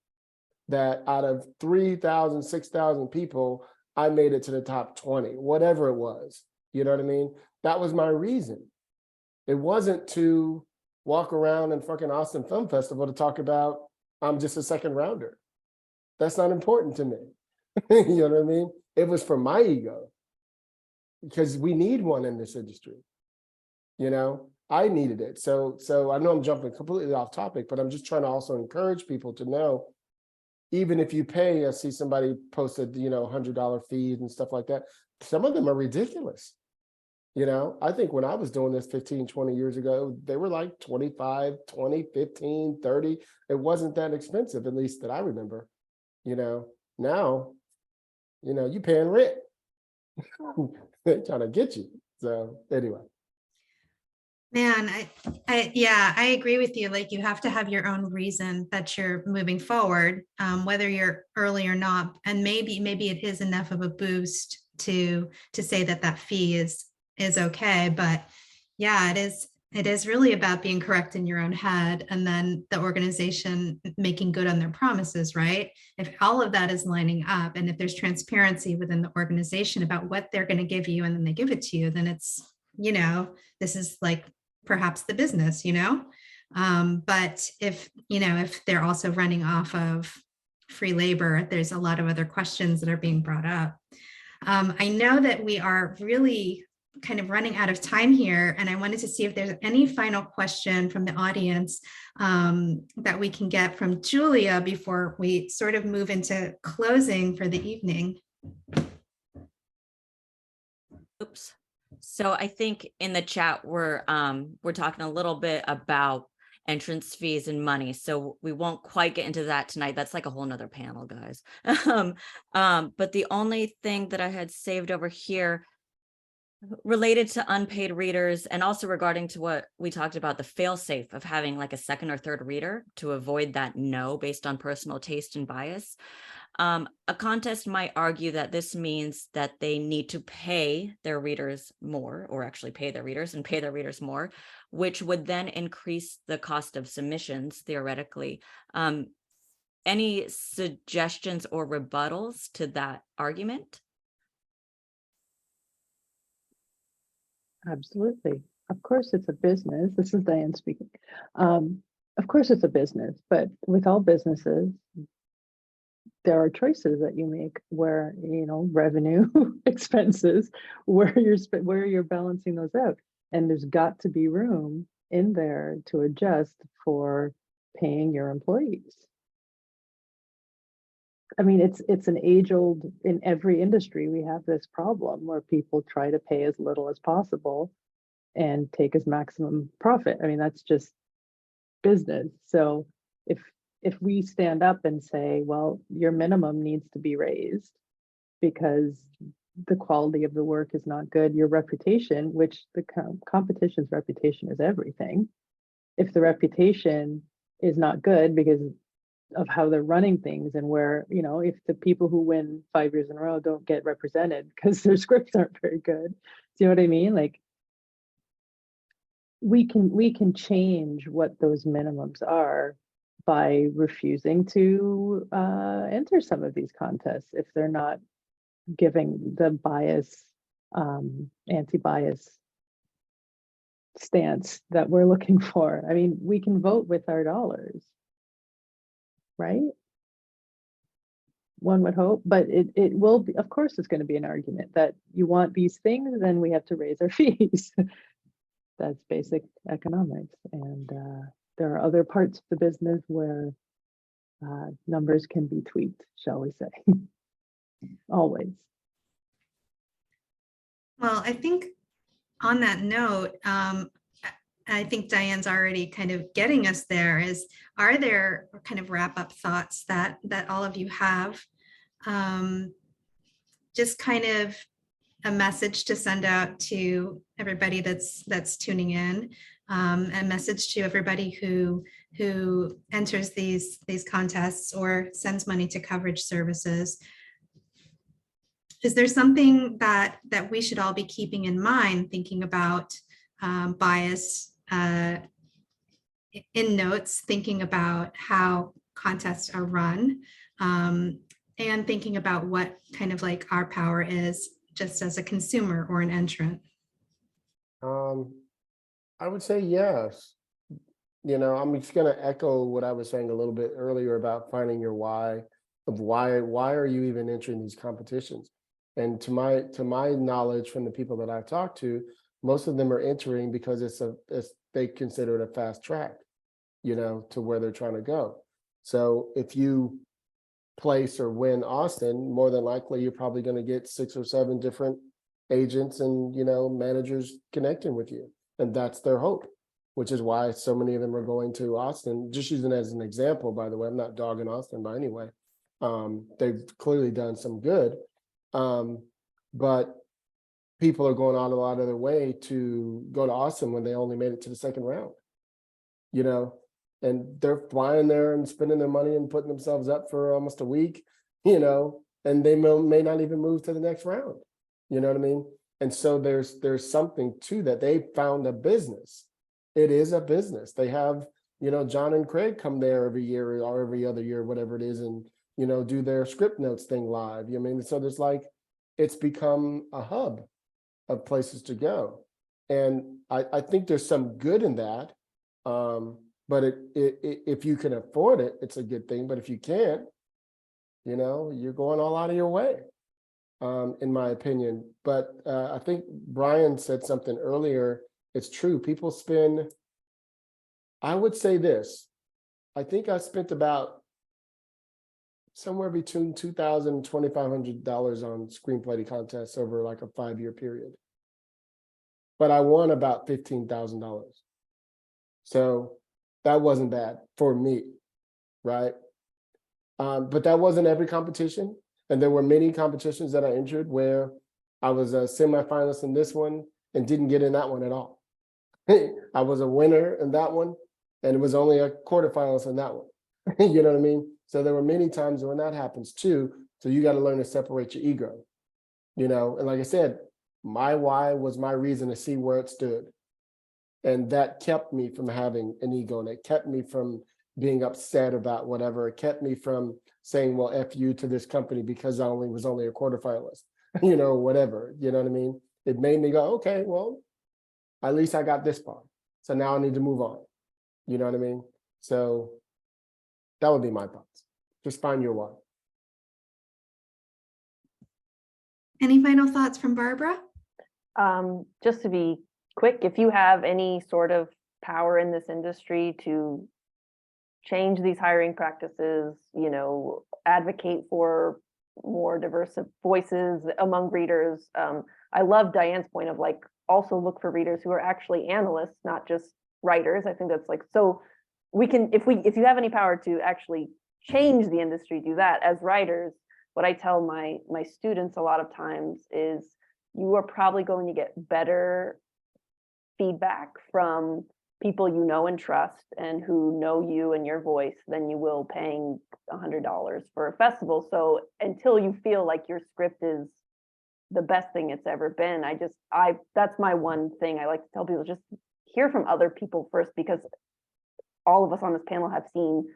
that out of 3,000, 6,000 people, I made it to the top 20, whatever it was. You know what I mean? That was my reason. It wasn't to walk around in fucking Austin Film Festival to talk about I'm just a second rounder. That's not important to me. You know what I mean? It was for my ego, because we need one in this industry. You know, I needed it. So I know I'm jumping completely off topic, but I'm just trying to also encourage people to know, even if you pay, I see somebody posted, you know, $100 fees and stuff like that. Some of them are ridiculous. You know, I think when I was doing this 15, 20 years ago, they were like 25, 20, 15, 30. It wasn't that expensive, at least that I remember. You know, now, you know, you paying rent. They're trying to get you. So anyway. Man, I agree with you. Like, you have to have your own reason that you're moving forward, whether you're early or not. And maybe it is enough of a boost to say that fee is okay. But yeah, it is really about being correct in your own head, and then the organization making good on their promises, right? If all of that is lining up, and if there's transparency within the organization about what they're going to give you, and then they give it to you, then it's, you know, this is like perhaps the business, you know. But if, you know, if they're also running off of free labor, there's a lot of other questions that are being brought up. I know that we are really kind of running out of time here, and I wanted to see if there's any final question from the audience that we can get from Julia before we sort of move into closing for the evening. Oops. So I think in the chat, we're talking a little bit about entrance fees and money. So we won't quite get into that tonight. That's like a whole nother panel, guys. But the only thing that I had saved over here related to unpaid readers, and also regarding to what we talked about, the fail-safe of having like a second or third reader to avoid that no based on personal taste and bias. A contest might argue that this means that they need to pay their readers more, or actually pay their readers and pay their readers more, which would then increase the cost of submissions, theoretically. Any suggestions or rebuttals to that argument? Absolutely. Of course, it's a business. This is Diane speaking. Of course, it's a business, but with all businesses, there are choices that you make where, you know, revenue, expenses, where you're balancing those out. And there's got to be room in there to adjust for paying your employees. I mean, it's an age-old, in every industry, we have this problem where people try to pay as little as possible and take as maximum profit. I mean, that's just business. So if we stand up and say, well, your minimum needs to be raised because the quality of the work is not good, your reputation, which the competition's reputation is everything. If the reputation is not good because of how they're running things, and where, you know, if the people who win 5 years in a row don't get represented because their scripts aren't very good, do you know what I mean? Like, we can change what those minimums are by refusing to enter some of these contests if they're not giving the bias, anti-bias stance that we're looking for. I mean, we can vote with our dollars, right? One would hope, but it will be, of course, it's going to be an argument that you want these things, then we have to raise our fees. That's basic economics. And there are other parts of the business where numbers can be tweaked, shall we say. Always. Well, I think on that note, I think Diane's already kind of getting us there, is, are there kind of wrap up thoughts that all of you have? Just kind of a message to send out to everybody that's tuning in, a message to everybody who enters these contests or sends money to coverage services. Is there something that we should all be keeping in mind, thinking about bias in notes, thinking about how contests are run, and thinking about what kind of like our power is just as a consumer or an entrant? I would say yes. You know, I'm just going to echo what I was saying a little bit earlier about finding your why, of why are you even entering these competitions? And to my knowledge from the people that I've talked to, most of them are entering because they consider it a fast track, you know, to where they're trying to go. So if you place or win Austin, more than likely you're probably going to get 6 or 7 different agents and, you know, managers connecting with you, and that's their hope, which is why so many of them are going to Austin. Just using it as an example, by the way, I'm not dogging Austin by any way. They've clearly done some good, but people are going out a lot of their way to go to Austin when they only made it to the second round, you know, and they're flying there and spending their money and putting themselves up for almost a week, you know, and they may not even move to the next round, you know what I mean? And so there's something to that. They found a business. It is a business. They have, you know, John and Craig come there every year or every other year, whatever it is, and, you know, do their script notes thing live. You know what I mean? So there's like, it's become a hub of places to go. And I think there's some good in that. But if you can afford it, it's a good thing. But if you can't, you know, you're going all out of your way, in my opinion. But I think Brian said something earlier. It's true. People spend, I would say this, I think I spent about somewhere between $2,000 and $2,500 on screenplay contests over like a 5-year period. But I won about $15,000. So that wasn't bad for me, right? But that wasn't every competition. And there were many competitions that I entered where I was a semifinalist in this one and didn't get in that one at all. I was a winner in that one, and it was only a quarterfinalist in that one. You know what I mean? So there were many times when that happens too. So you got to learn to separate your ego, you know? And like I said, my why was my reason to see where it stood. And that kept me from having an ego, and it kept me from being upset about whatever. It kept me from saying, well, F you to this company because I was only a quarterfinalist, you know, whatever, you know what I mean? It made me go, okay, well, at least I got this far. So now I need to move on. You know what I mean? So that would be my thoughts. Just find your why. Any final thoughts from Barbara? Just to be quick, if you have any sort of power in this industry to change these hiring practices, you know, advocate for more diverse voices among readers. I love Diane's point of like, also look for readers who are actually analysts, not just writers. I think that's like, so we can, if you have any power to actually change the industry, do that. As writers, what I tell my students a lot of times is you are probably going to get better feedback from people you know and trust and who know you and your voice than you will paying $100 for a festival. So until you feel like your script is the best thing it's ever been, that's my one thing I like to tell people, just hear from other people first, because all of us on this panel have seen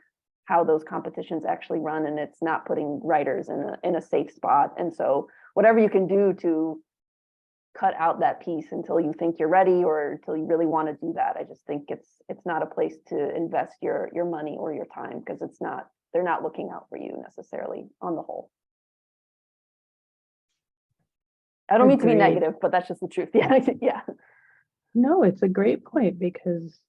how those competitions actually run, and it's not putting writers in a safe spot. And so whatever you can do to cut out that piece until you think you're ready or until you really want to do that, I just think it's not a place to invest your money or your time, because they're not looking out for you necessarily on the whole. I don't mean to be negative, but that's just the truth. Yeah. Yeah. No, it's a great point, because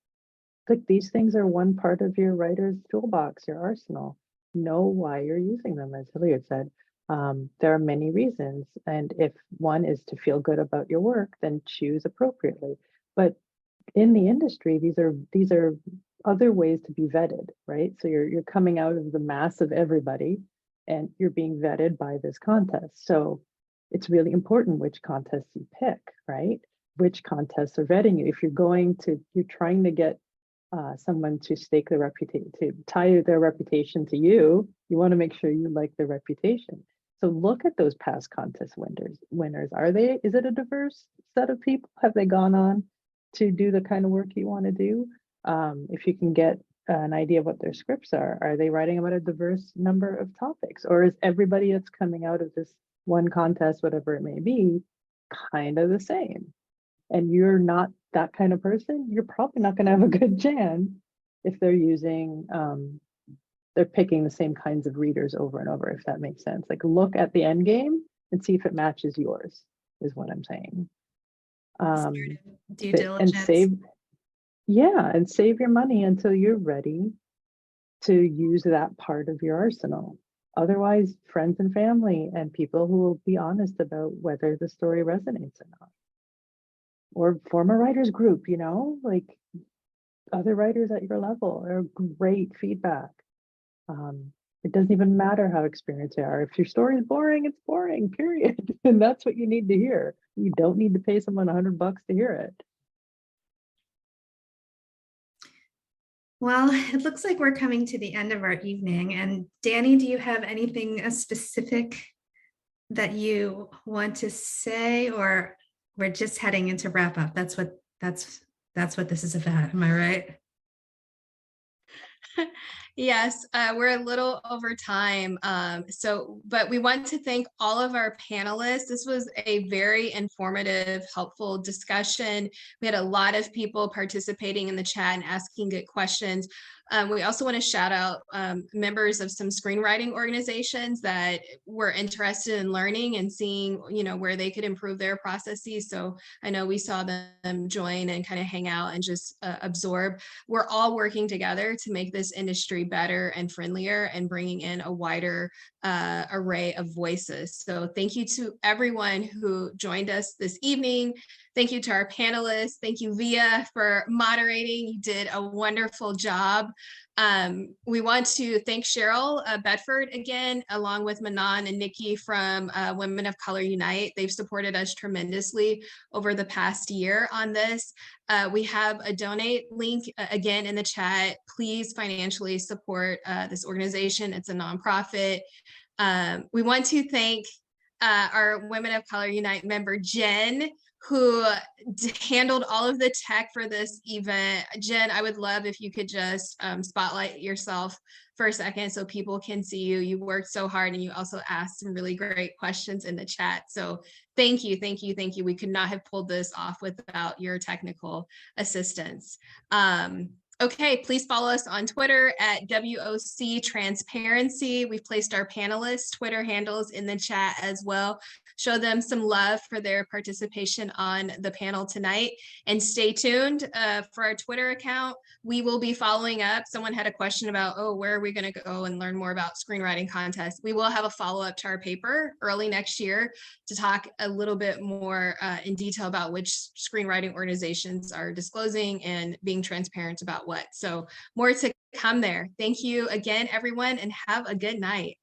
like these things are one part of your writer's toolbox, your arsenal. Know why you're using them, as Hilliard said. There are many reasons, and if one is to feel good about your work, then choose appropriately. But in the industry, these are other ways to be vetted, right? So you're coming out of the mass of everybody, and you're being vetted by this contest. So it's really important which contests you pick, right? Which contests are vetting you. If you're trying to get someone to stake their reputation, to tie their reputation to you, you want to make sure you like their reputation. So look at those past contest winners. Is it a diverse set of people? Have they gone on to do the kind of work you want to do? If you can get an idea of what their scripts are they writing about a diverse number of topics? Or is everybody that's coming out of this one contest, whatever it may be, kind of the same? And you're not that kind of person, you're probably not going to have a good chance if they're using, they're picking the same kinds of readers over and over, if that makes sense. Like look at the end game and see if it matches yours, is what I'm saying. Due And diligence. save your money until you're ready to use that part of your arsenal. Otherwise, friends and family and people who will be honest about whether the story resonates or not. Or form a writers group, you know, like other writers at your level are great feedback. It doesn't even matter how experienced they are. If your story is boring, it's boring, period. And that's what you need to hear. You don't need to pay someone $100 to hear it. Well, it looks like we're coming to the end of our evening. And Dani, do you have anything specific that you want to say, or we're just heading into wrap up? That's what this is about. Am I right? Yes, we're a little over time. But we want to thank all of our panelists. This was a very informative, helpful discussion. We had a lot of people participating in the chat and asking good questions. We also want to shout out members of some screenwriting organizations that were interested in learning and seeing, you know, where they could improve their processes. So I know we saw them join and kind of hang out and just absorb. We're all working together to make this industry better and friendlier and bringing in a wider array of voices. So thank you to everyone who joined us this evening. Thank you to our panelists. Thank you, Via, for moderating. You did a wonderful job. We want to thank Cheryl Bedford again, along with Manon and Nikki from Women of Color Unite. They've supported us tremendously over the past year on this. We have a donate link again in the chat. Please financially support this organization. It's a nonprofit. We want to thank our Women of Color Unite member, Jen, who handled all of the tech for this event. Jen, I would love if you could just spotlight yourself for a second so people can see you. You worked so hard and you also asked some really great questions in the chat. So thank you, thank you, thank you. We could not have pulled this off without your technical assistance. Okay, please follow us on Twitter at WOC Transparency. We've placed our panelists' Twitter handles in the chat as well. Show them some love for their participation on the panel tonight. And stay tuned for our Twitter account. We will be following up. Someone had a question about, oh, where are we going to go and learn more about screenwriting contests? We will have a follow-up to our paper early next year to talk a little bit more in detail about which screenwriting organizations are disclosing and being transparent about what. So more to come there. Thank you again, everyone, and have a good night.